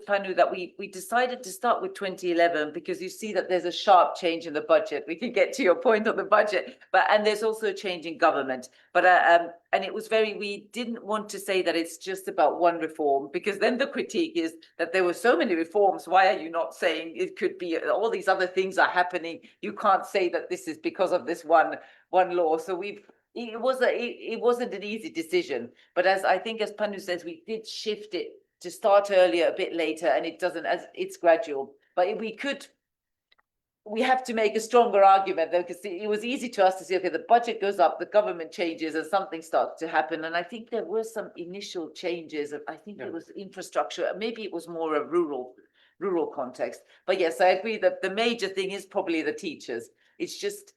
Panu, that we decided to start with 2011 because you see that there's a sharp change in the budget. We can get to your point on the budget, and there's also a change in government. But and it was we didn't want to say that it's just about one reform, because then the critique is that there were so many reforms. Why are you not saying it could be all these other things are happening? You can't say that this is because of this one law. So it wasn't an easy decision, but as Panu says, we did shift it to start earlier, a bit later, and it's gradual. But we have to make a stronger argument though, because it was easy to us to see, okay, the budget goes up, the government changes, and something starts to happen. And I think there were some initial changes. I think it was infrastructure. Maybe it was more a rural context. But yes, I agree that the major thing is probably the teachers. It's just,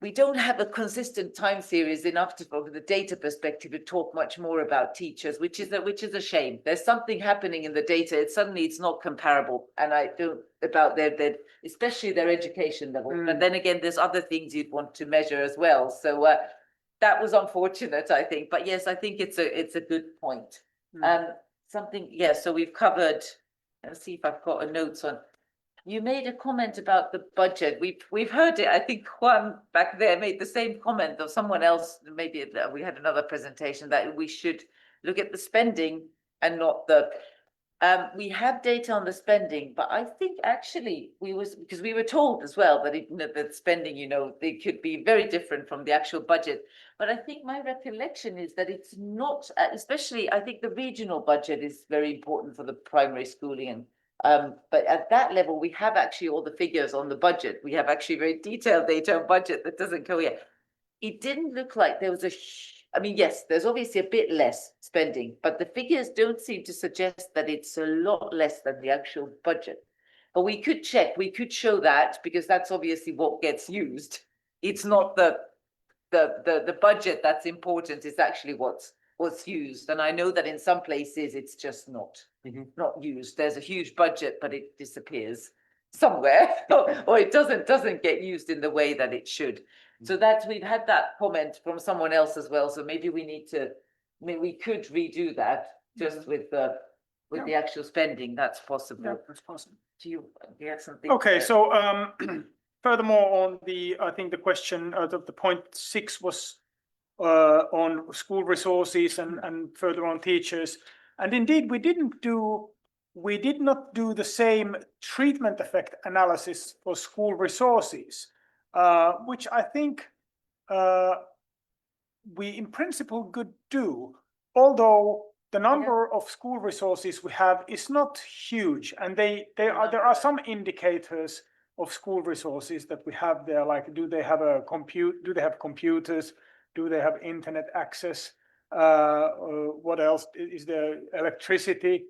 we don't have a consistent time series enough to, from the data perspective, to talk much more about teachers, which is a shame. There's something happening in the data. It's not comparable, and I don't about their especially their education level. But then again, there's other things you'd want to measure as well. So that was unfortunate, I think. But yes, I think it's a good point. So we've covered. Let's see if I've got a notes on. You made a comment about the budget. We've heard it. I think Juan back there made the same comment, or someone else, maybe we had another presentation, that we should look at the spending and not the, we have data on the spending, but I think actually because we were told as well that that spending, they could be very different from the actual budget. But I think my recollection is that it's not, especially I think the regional budget is very important for the primary schooling. But at that level, we have actually all the figures on the budget. We have actually very detailed data on budget that doesn't go yet. It didn't look like there was yes, there's obviously a bit less spending, but the figures don't seem to suggest that it's a lot less than the actual budget. But we could check, we could show that, because that's obviously what gets used. It's not the budget that's important, it's actually what's used. And I know that in some places it's just not used. There's a huge budget, but it disappears somewhere, or it doesn't get used in the way that it should. So we've had that comment from someone else as well. So maybe we could redo that just with the actual spending. That's possible. Yeah, that's possible. Do you have something? Okay, so furthermore on I think the question the point 6 was on school resources and further on teachers. And indeed, we did not do the same treatment effect analysis for school resources, which I think we in principle could do, although the number of school resources we have is not huge, and there are some indicators of school resources that we have there, like do they have computers, do they have internet access, what else is there, electricity,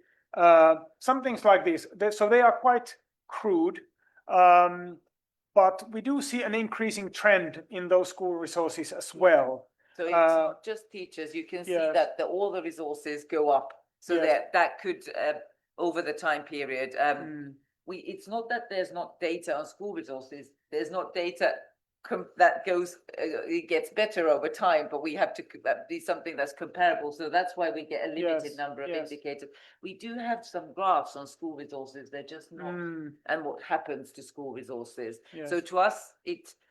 some things like this. So they are quite crude, but we do see an increasing trend in those school resources as well. So it's not just teachers. You can see that all the resources go up. So that could over the time period. It's not that there's not data on school resources. There's not data that goes. It gets better over time, but we have to be something that's comparable. So that's why we get a limited number of indicators. We do have some graphs on school resources. They're just not, and what happens to school resources. So to us,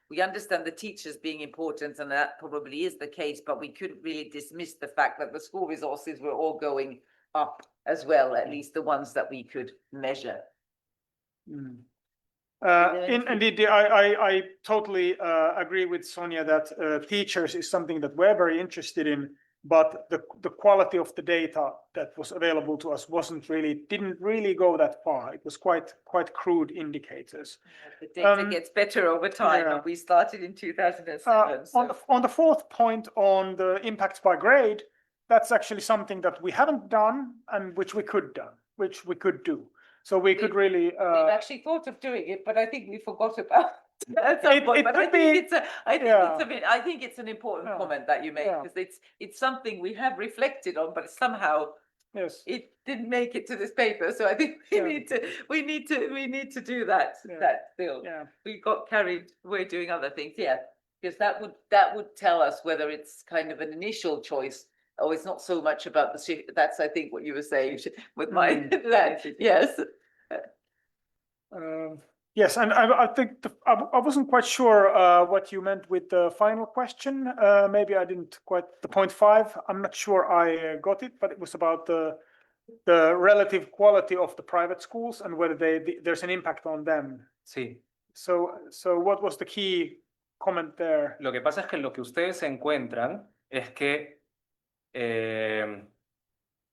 we understand the teachers being important, and that probably is the case, but we couldn't really dismiss the fact that the school resources were all going up as well, at least the ones that we could measure. Indeed, I totally agree with Sonia that teachers is something that we're very interested in, but the quality of the data that was available to us didn't really go that far. It was quite crude indicators. The data gets better over time, and we started in 2007. On the fourth point on the impacts by grade, that's actually something that we haven't done and which we could do. So we could really. We've actually thought of doing it, but I think we forgot about at some It- point, it but I could think be- it's a, I think yeah. it's a bit, I think it's an important Yeah. comment that you make, Yeah. because it's something we have reflected on, but somehow Yes. it didn't make it to this paper, so I think we Yeah. need to do that, Yeah. that still. Yeah. We got carried away doing other things, yeah, because that would tell us whether it's kind of an initial choice. Oh, it's not so much about the shift, that's, I think, what you were saying with my, that, yes. Yes, and I think I wasn't quite sure what you meant with the final question. Maybe I didn't quite, the point 5, I'm not sure I got it, but it was about the relative quality of the private schools and whether there's an impact on them. Sí. So what was the key comment there? Lo que pasa es que lo que ustedes encuentran es que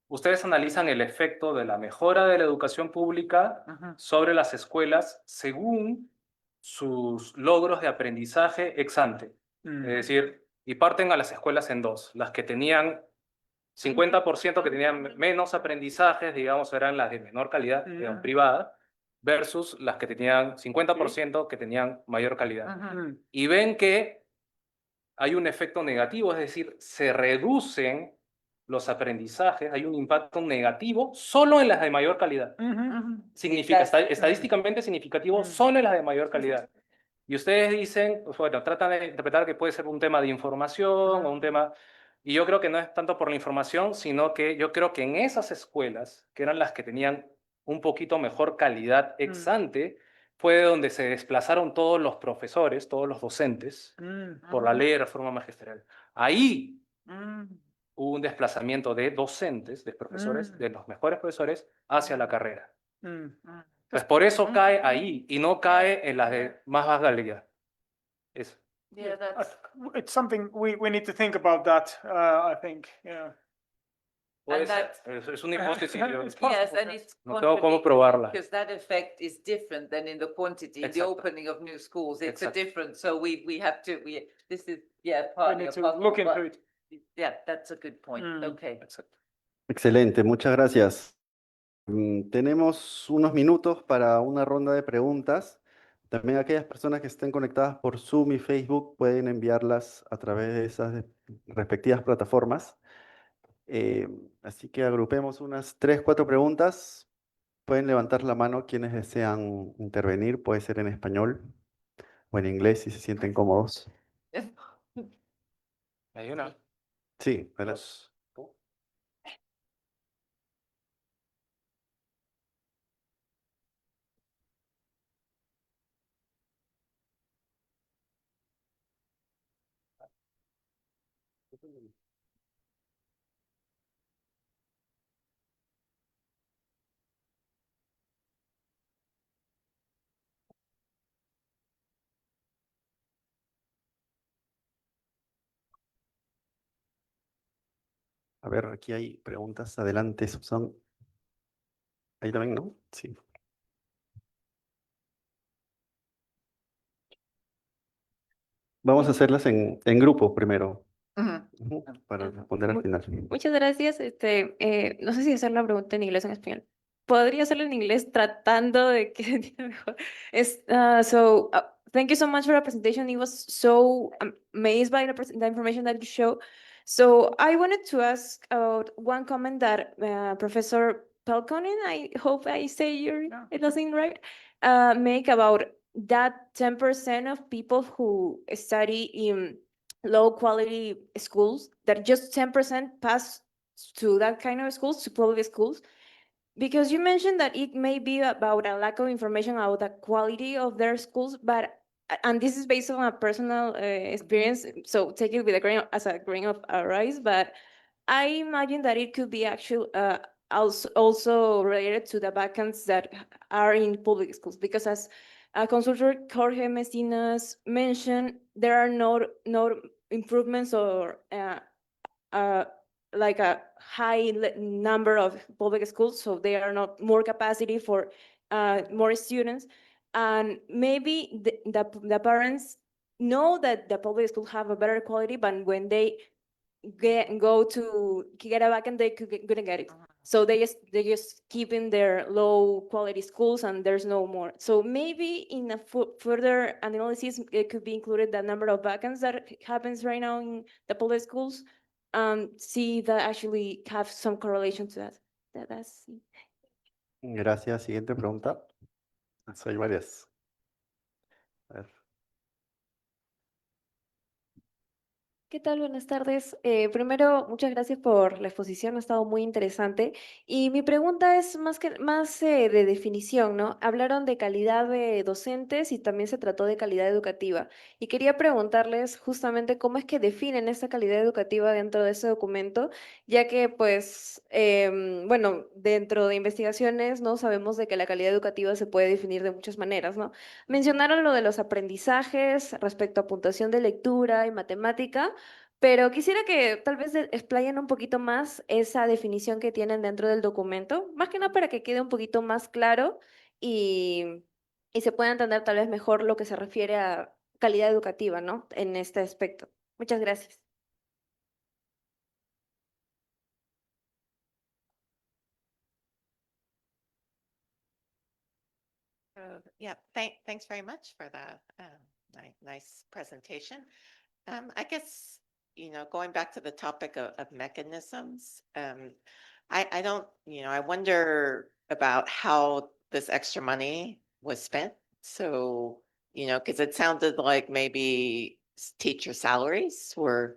ustedes analizan el efecto de la mejora de la educación pública sobre las escuelas según sus logros de aprendizaje ex ante. Es decir, y parten a las escuelas en dos. Las que tenían 50% que tenían menos aprendizajes, digamos, eran las de menor calidad, digamos, privada, versus las que tenían 50% que tenían mayor calidad. Y ven que hay un efecto negativo, es decir, se reducen los aprendizajes, hay un impacto negativo solo en las de mayor calidad. Significa, estadísticamente significativo solo en las de mayor calidad. Y ustedes dicen, pues bueno, tratan de interpretar que puede ser un tema de información o un tema... Y yo creo que no es tanto por la información, sino que yo creo que en esas escuelas, que eran las que tenían un poquito mejor calidad ex ante, fue donde se desplazaron todos los profesores, todos los docentes, por la ley de reforma magisterial. Ahí hubo un desplazamiento de docentes, de profesores, de los mejores profesores, hacia la carrera. Pues por eso cae ahí y no cae en las de más baja calidad. Eso. Yeah, that's. It's something we need to think about that, I think, yeah. Puede And ser. that- Es una hipótesis. yo It's possible, Yes, and yeah. it's. No tengo cómo probarla. Because that effect is different than in the quantity, in the Exacto. opening of new schools, it's a Exacto. different, so we have to, this is, yeah, We partly need a to puzzle, look into but- it. Yeah, that's a good point, okay. Exacto. Excelente, muchas gracias. Tenemos unos minutos para una ronda de preguntas. También aquellas personas que estén conectadas por Zoom y Facebook pueden enviarlas a través de esas respectivas plataformas. Así que agrupemos unas 3, 4 preguntas. Pueden levantar la mano quienes desean intervenir. Puede ser en español o en inglés si se sienten cómodos. Hay una. Sí, adelante. ¿Tú? A ver, aquí hay preguntas. Adelante, Susan. Ahí también, ¿no? Sí. Vamos a hacerlas en grupo primero, para responder al final. Muchas gracias. No sé si hacer la pregunta en inglés o en español. Podría hacerlo en inglés tratando de que se entienda mejor. Thank you so much for the presentation. It was so amazed by the information that you show. So I wanted to ask about one comment that Professor Pelkonen, I hope I say your name right, make about that 10% of people who study in low quality schools, that just 10% pass to that kind of schools, to public schools. Because you mentioned that it may be about a lack of information about the quality of their schools, but, and this is based on a personal experience, so take it with a grain of rice, but I imagine that it could be actually also related to the vacancies that are in public schools, because as Consultor Jorge Messinas mentioned, there are no improvements or like a high number of public schools, so they are not more capacity for more students. And maybe the parents know that the public schools have a better quality, but when they go to get a vacant, they couldn't get it. So they just keep in their low quality schools and there's no more. So maybe in a further analysis, it could be included the number of vacancies that happens right now in the public schools. See that actually have some correlation to that. That's Gracias. Siguiente pregunta. Hay varias. A ver. ¿Qué tal? Buenas tardes. Primero, muchas gracias por la exposición, ha estado muy interesante. Y mi pregunta es más de definición, ¿no? Hablaron de calidad de docentes y también se trató de calidad educativa. Y quería preguntarles justamente cómo es que definen esta calidad educativa dentro de ese documento, ya que, pues, bueno, dentro de investigaciones, ¿no? Sabemos de que la calidad educativa se puede definir de muchas maneras, ¿no? Mencionaron lo de los aprendizajes respecto a puntuación de lectura y matemática. Pero quisiera que tal vez explayen un poquito más esa definición que tienen dentro del documento, más que nada para que quede un poquito más claro y, y se pueda entender tal vez mejor lo que se refiere a calidad educativa, ¿no? En este aspecto. Muchas gracias. Yeah, thanks very much for that nice presentation. I guess, going back to the topic of mechanisms, I don't, I wonder about how this extra money was spent. So, because it sounded like maybe teacher salaries were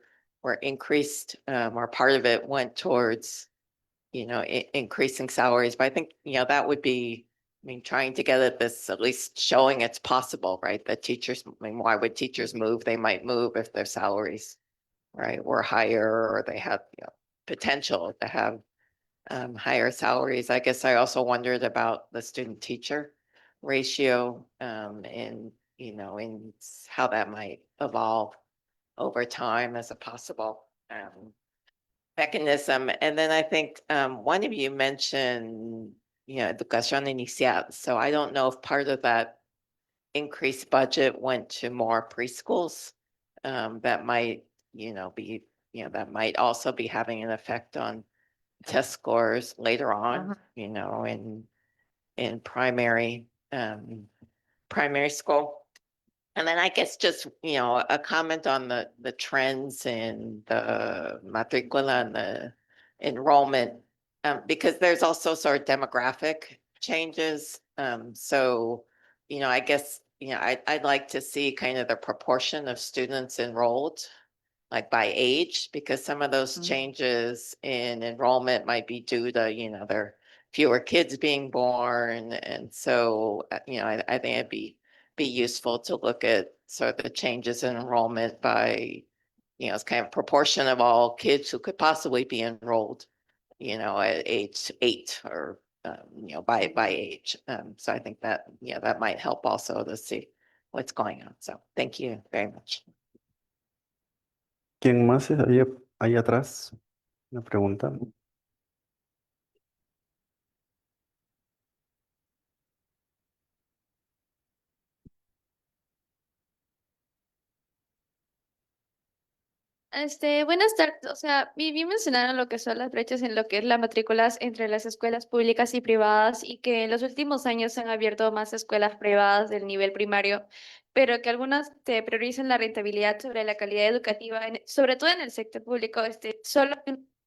increased, or part of it went towards, increasing salaries. But I think, that would be, I mean, trying to get at this, at least showing it's possible, right? That teachers, I mean, why would teachers move? They might move if their salaries, right, were higher, or they had, potential to have higher salaries. I guess I also wondered about the student teacher ratio, and, and how that might evolve over time as a possible mechanism. And then I think one of you mentioned, educación inicial. So I don't know if part of that increased budget went to more preschools, that might, be, that might also be having an effect on test scores later on, in primary school. And then I guess just, a comment on the trends in the matricula and the enrollment, because there's also sort of demographic changes. So, I guess, I'd like to see kind of the proportion of students enrolled, like by age, because some of those changes in enrollment might be due to, there are fewer kids being born. And so, I think it'd be useful to look at sort of the changes in enrollment by, it's kind of proportion of all kids who could possibly be enrolled, at age 8 or, by age. So I think that, that might help also to see what's going on. So thank you very much. ¿Quién más había ahí atrás? Una pregunta. Buenas tardes. O sea, vi mencionaron lo que son las brechas en lo que es las matrículas entre las escuelas públicas y privadas y que en los últimos años se han abierto más escuelas privadas del nivel primario, pero que algunas te priorizan la rentabilidad sobre la calidad educativa, sobre todo en el sector público, solo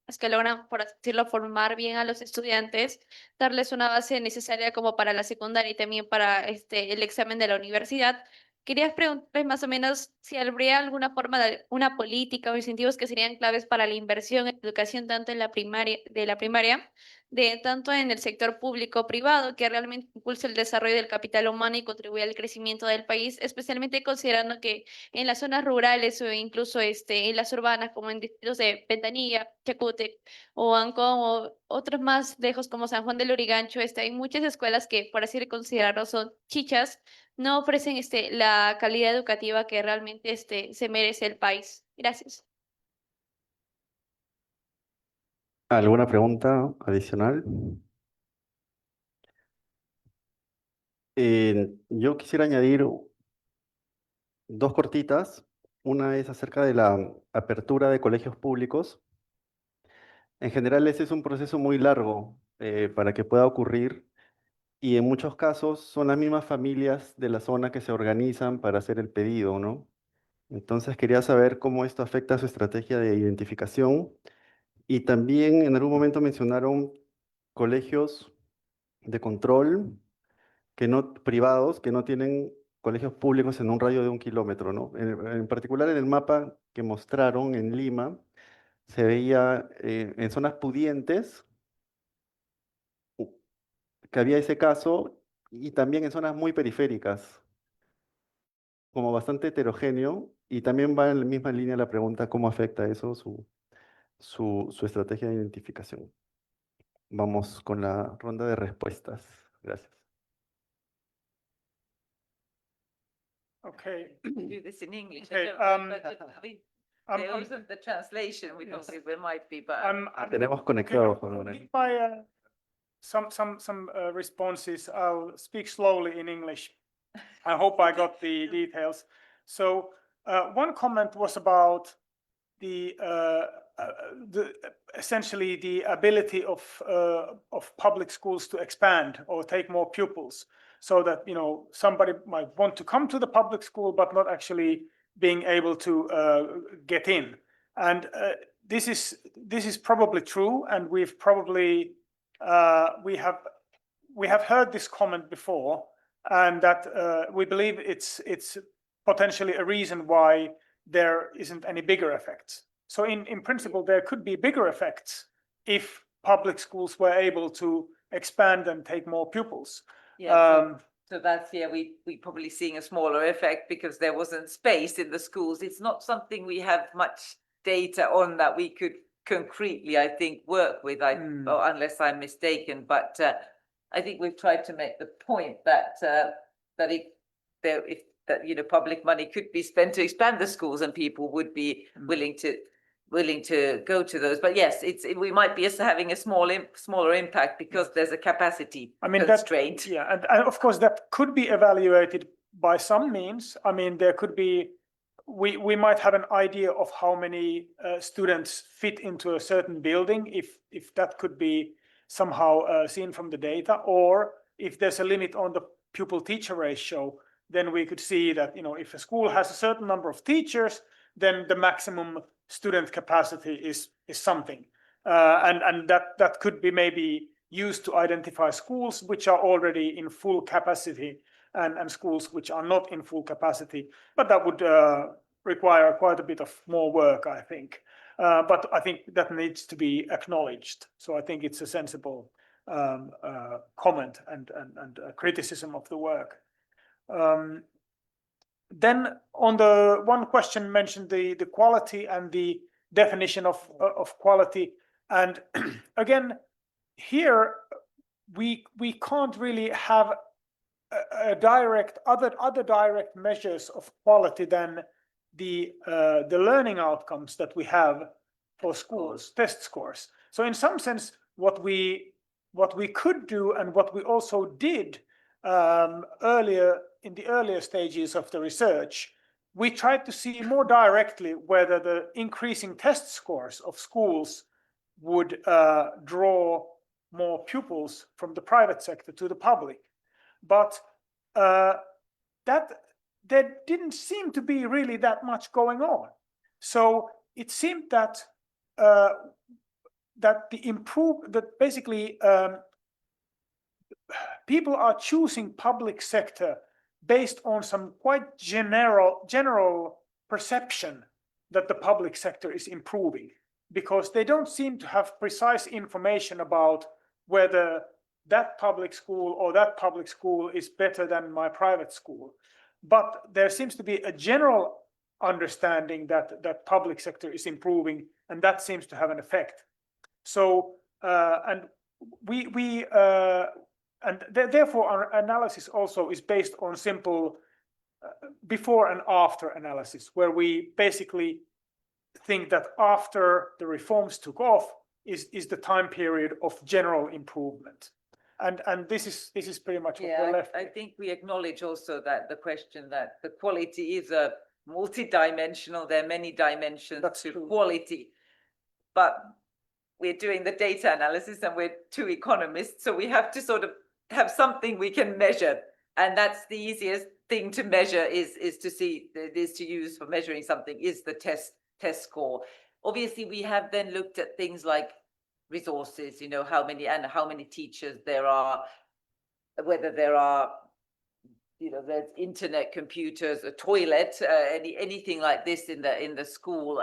las que logran, por así decirlo, formar bien a los estudiantes, darles una base necesaria como para la secundaria y también para el examen de la universidad. Quería preguntarles más o menos si habría alguna forma de una política o incentivos que serían claves para la inversión en educación tanto en la primaria, tanto en el sector público o privado, que realmente impulse el desarrollo del capital humano y contribuya al crecimiento del país, especialmente considerando que en las zonas rurales o incluso en las urbanas, como en distritos de Ventanilla, Chacute o Ancón o otros más lejos como San Juan del Lurigancho, hay muchas escuelas que, por así considerarlo, son chichas, no ofrecen la calidad educativa que realmente se merece el país. Gracias. ¿Alguna pregunta adicional? Yo quisiera añadir dos cortitas. Una es acerca de la apertura de colegios públicos. En general, ese es un proceso muy largo para que pueda ocurrir y en muchos casos son las mismas familias de la zona que se organizan para hacer el pedido, ¿no? Entonces quería saber cómo esto afecta a su estrategia de identificación y también en algún momento mencionaron colegios de control que no, privados que no tienen colegios públicos en un radio de 1 kilómetro, ¿no? En particular en el mapa que mostraron en Lima, se veía en zonas pudientes que había ese caso y también en zonas muy periféricas, como bastante heterogéneo, y también va en la misma línea la pregunta cómo afecta eso su estrategia de identificación. Vamos con la ronda de respuestas. Gracias. Okay. Do this in English. Okay, I don't know, but I mean, there I'm- wasn't the translation, we Yes. don't there might be, but. Tenemos conectado, Juan Manuel. My some responses. I'll speak slowly in English. I hope I got the details. So one comment was about the essentially the ability of public schools to expand or take more pupils, so that somebody might want to come to the public school but not actually being able to get in. And this is probably true, and we've probably we have heard this comment before, and that we believe it's potentially a reason why there isn't any bigger effects. So in principle, there could be bigger effects if public schools were able to expand and take more pupils. Yeah, so that's, we probably seeing a smaller effect because there wasn't space in the schools. It's not something we have much data on that we could concretely, I think, work with, or unless I'm mistaken, but I think we've tried to make the point that if public money could be spent to expand the schools and people would be willing to go to those. But yes, we might be having a smaller impact because there's a capacity constraint. And of course that could be evaluated by some means. I mean, there could be, we might have an idea of how many students fit into a certain building, if that could be somehow seen from the data, or if there's a limit on the pupil-teacher ratio, then we could see that if a school has a certain number of teachers, then the maximum student capacity is something, and that could be maybe used to identify schools which are already in full capacity and schools which are not in full capacity. But that would require quite a bit of more work, I think. But I think that needs to be acknowledged. So I think it's a sensible comment and criticism of the work. Then on the one question mentioned the quality and the definition of quality, and again here we can't really have a direct other direct measures of quality than the learning outcomes that we have for schools, test scores. So in some sense, what we could do and what we also did earlier in the earlier stages of the research, we tried to see more directly whether the increasing test scores of schools would draw more pupils from the private sector to the public. But that there didn't seem to be really that much going on. So it seemed that that basically people are choosing public sector based on some quite general perception that the public sector is improving, because they don't seem to have precise information about whether that public school or that public school is better than my private school. But there seems to be a general understanding that public sector is improving, and that seems to have an effect. So and therefore our analysis also is based on simple before and after analysis, where we basically think that after the reforms took off is the time period of general improvement. And this is pretty much what we're left with. I think we acknowledge also that the question that the quality is a multi-dimensional, there are many dimensions to quality, but we're doing the data analysis and we're two economists, so we have to sort of have something we can measure. And that's the easiest thing to measure is to use for measuring something is the test score. Obviously, we have then looked at things like resources, you know, how many teachers there are, whether there are, you know, there's internet, computers, a toilet, anything like this in the school.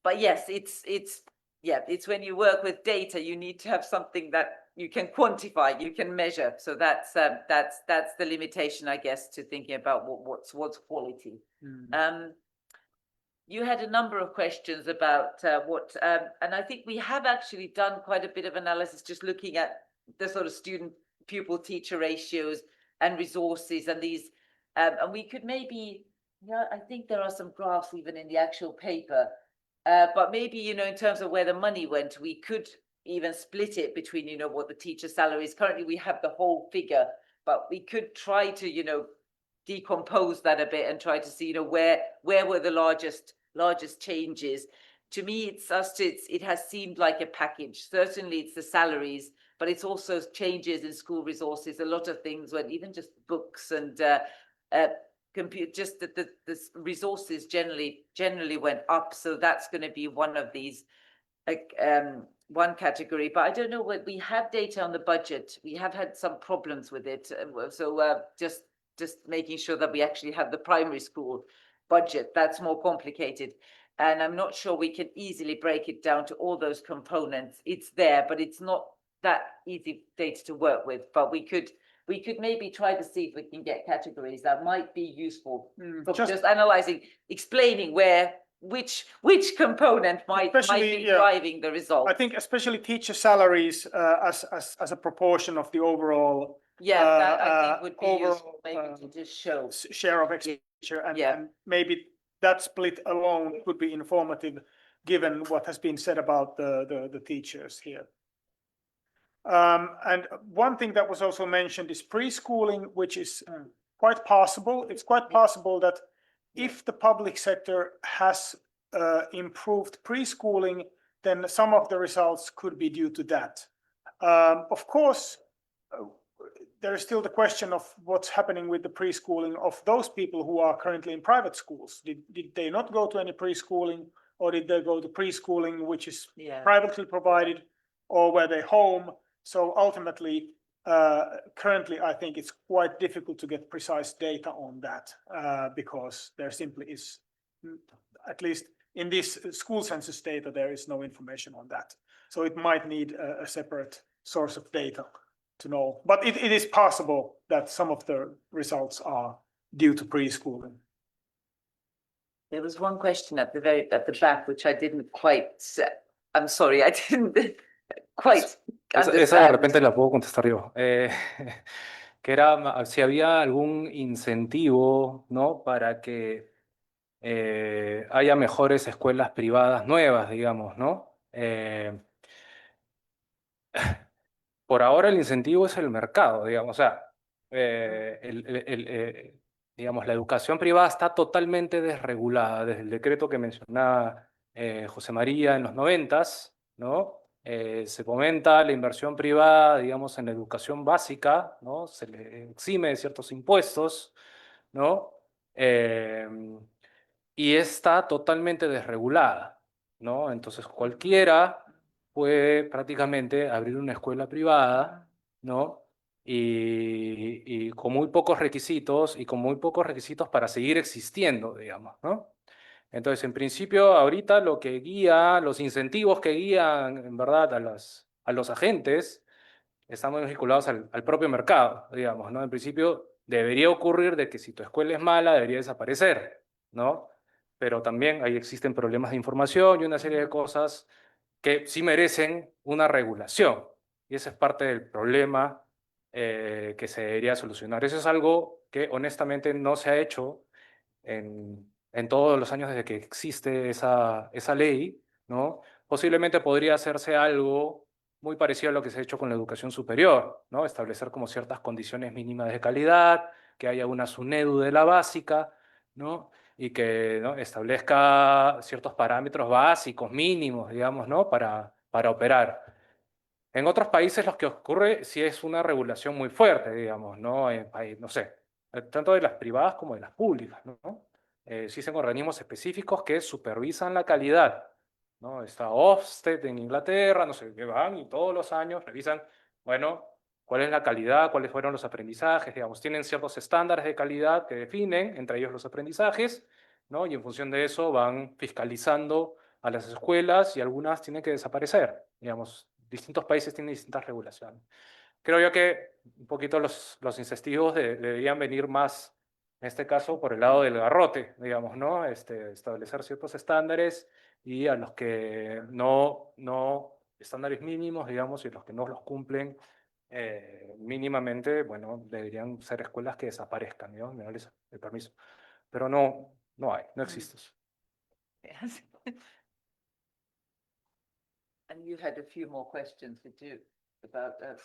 But yes, it's when you work with data, you need to have something that you can quantify, you can measure. So that's the limitation, I guess, to thinking about what's quality. You had a number of questions about and I think we have actually done quite a bit of analysis, just looking at the sort of student pupil teacher ratios and resources and these, and we could maybe, yeah, I think there are some graphs even in the actual paper, but maybe, you know, in terms of where the money went, we could even split it between, you know, what the teacher salary is. Currently, we have the whole figure, but we could try to, you know, decompose that a bit and try to see, you know, where were the largest changes. To me, it has seemed like a package. Certainly it's the salaries, but it's also changes in school resources. A lot of things when even just books and just the resources generally went up. So that's going to be one of these, like one category. But I don't know what we have data on the budget. We have had some problems with it. So just making sure that we actually have the primary school budget. That's more complicated. And I'm not sure we can easily break it down to all those components. It's there, but it's not that easy data to work with. But we could maybe try to see if we can get categories that might be useful for just analyzing, explaining which component might be driving the result. I think especially teacher salaries as a proportion of the overall. Yeah, that I think would be overall, useful maybe to just show share of expenditure, and maybe that split alone would be informative, given what has been said about the teachers here. And one thing that was also mentioned is preschooling, which is quite possible. It's quite possible that if the public sector has improved preschooling, then some of the results could be due to that. Of course, there is still the question of what's happening with the preschooling of those people who are currently in private schools. Did they not go to any preschooling, or did they go to preschooling which is privately provided, or were they home? So ultimately, currently, I think it's quite difficult to get precise data on that because there simply is, at least in this school census data, there is no information on that. So it might need a separate source of data to know. But it is possible that some of the results are due to preschooling. There was one question at the back which I didn't quite. I'm sorry, I didn't quite understand. Esa de repente la puedo contestar yo. Que era si había algún incentivo, ¿no? Para que haya mejores escuelas privadas nuevas, digamos, ¿no? Por ahora el incentivo es el mercado, digamos, o sea, digamos, la educación privada está totalmente desregulada desde el decreto que mencionaba José María en los 90s, ¿no? Se fomenta la inversión privada, digamos, en la educación básica, ¿no? Se le exime de ciertos impuestos, ¿no? Y está totalmente desregulada, ¿no? Entonces cualquiera puede prácticamente abrir una escuela privada, ¿no? Y con muy pocos requisitos, para seguir existiendo, digamos, ¿no? Entonces, en principio, ahorita lo que guía, los incentivos que guían, en verdad, a los agentes, están muy vinculados al propio mercado, digamos, ¿no? En principio, debería ocurrir de que si tu escuela es mala, debería desaparecer, ¿no? Pero también ahí existen problemas de información y una serie de cosas que sí merecen una regulación. Y ese es parte del problema que se debería solucionar. Eso es algo que honestamente no se ha hecho en todos los años desde que existe esa ley, ¿no? Posiblemente podría hacerse algo muy parecido a lo que se ha hecho con la educación superior, ¿no? Establecer como ciertas condiciones mínimas de calidad, que haya una SUNEDU de la básica, ¿no? Y que, ¿no?, establezca ciertos parámetros básicos, mínimos, digamos, ¿no? Para para operar. En otros países lo que ocurre sí es una regulación muy fuerte, digamos, ¿no? No sé, tanto de las privadas como de las públicas, ¿no? Existen organismos específicos que supervisan la calidad, ¿no? Está Ofsted en Inglaterra, no sé, que van y todos los años revisan, bueno, cuál es la calidad, cuáles fueron los aprendizajes, digamos, tienen ciertos estándares de calidad que definen, entre ellos los aprendizajes, ¿no? Y en función de eso van fiscalizando a las escuelas y algunas tienen que desaparecer, digamos, distintos países tienen distintas regulaciones. Creo yo que un poquito los incentivos deberían venir más, en este caso, por el lado del garrote, digamos, ¿no? Establecer ciertos estándares y a los que estándares mínimos, digamos, y los que no los cumplen mínimamente, bueno, deberían ser escuelas que desaparezcan, ¿no? Me darles el permiso. Pero no hay, no existe eso. Yes. And you had a few more questions, did you, about that?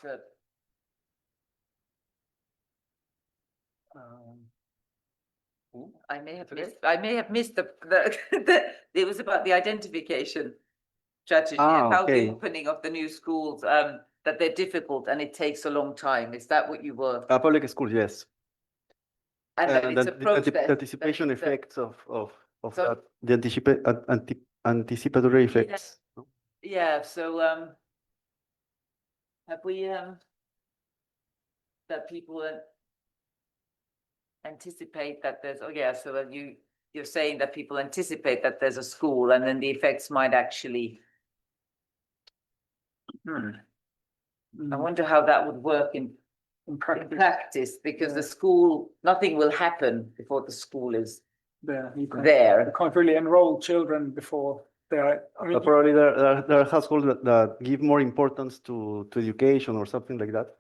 I may have missed it was about the identification strategy, and how the okay. opening of the new schools, that they're difficult and it takes a long time. Is that what you were? Public school, yes. And that it's a The process. anticipation that- effects of So- that, the anticipatory effects. Yeah, so, have we, that people anticipate that there's, oh yeah, so that you're saying that people anticipate that there's a school and then the effects might actually. I wonder how that would work in practice, because the school, nothing will happen before the school is There, you there. can't really enroll children before they are, I mean, Probably there are households that give more importance to education or something like that.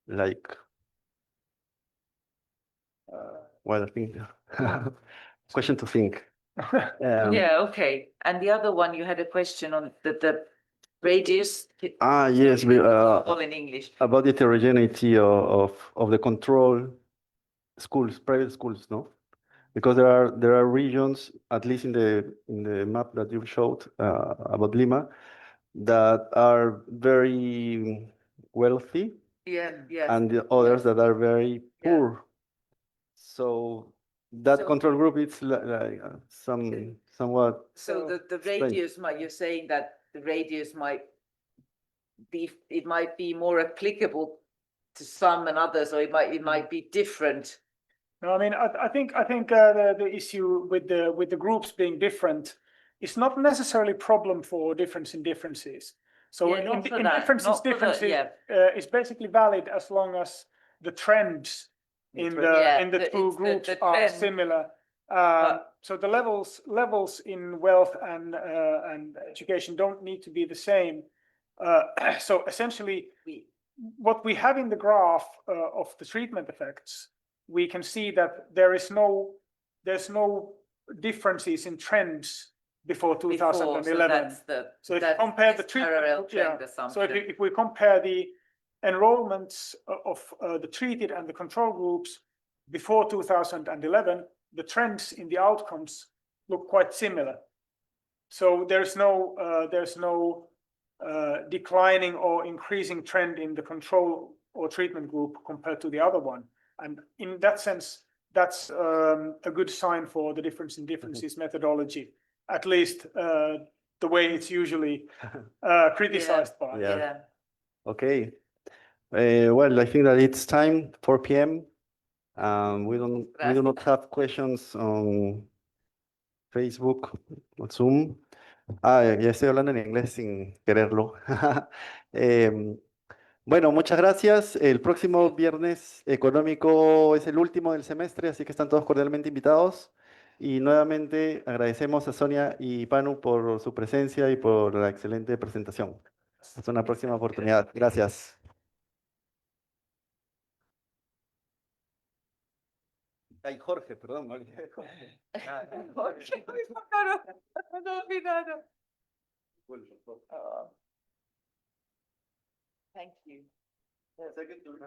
Like, well, I think, question to think. Yeah, okay. And the other one, you had a question on the radius. Yes, All in English. about the heterogeneity of the control schools, private schools, no? Because there are regions, at least in the map that you showed about Lima, that are very wealthy, Yeah, yes. and the others that are very Yeah. poor. So that So- control group is like somewhat. So the strange. radius you're saying that the radius might be more applicable to some and others, or it might be different. no, I mean, I think the issue with the groups being different is not necessarily a problem for difference in differences. So Yeah, not for in that, differences, not for the- differences yeah. is basically valid as long as the trends in Yeah, the two it's groups the are trend. similar. So the levels in wealth and education don't need to be the same. So essentially, what we have in the graph of the treatment effects, we can see that there's no differences in trends before 2011. So if you compare the treatment, so if we compare the enrollments of the treated and the control groups before 2011, the trends in the outcomes look quite similar. So there's no declining or increasing trend in the control or treatment group compared to the other one. And in that sense, that's a good sign for the difference in differences methodology, at least the way it's usually criticized by. Yeah. Okay. Well, I think that it's time, 4 p.m. We do not have questions on Facebook o Zoom. Ya estoy hablando en inglés sin quererlo. Bueno, muchas gracias. El próximo viernes económico es el último del semestre, así que están todos cordialmente invitados. Y nuevamente agradecemos a Sonia y Panu por su presencia y por la excelente presentación. Hasta una próxima oportunidad. Gracias. Ay, Jorge, perdón. me olvidé de Jorge. Thank you. Sé que tú-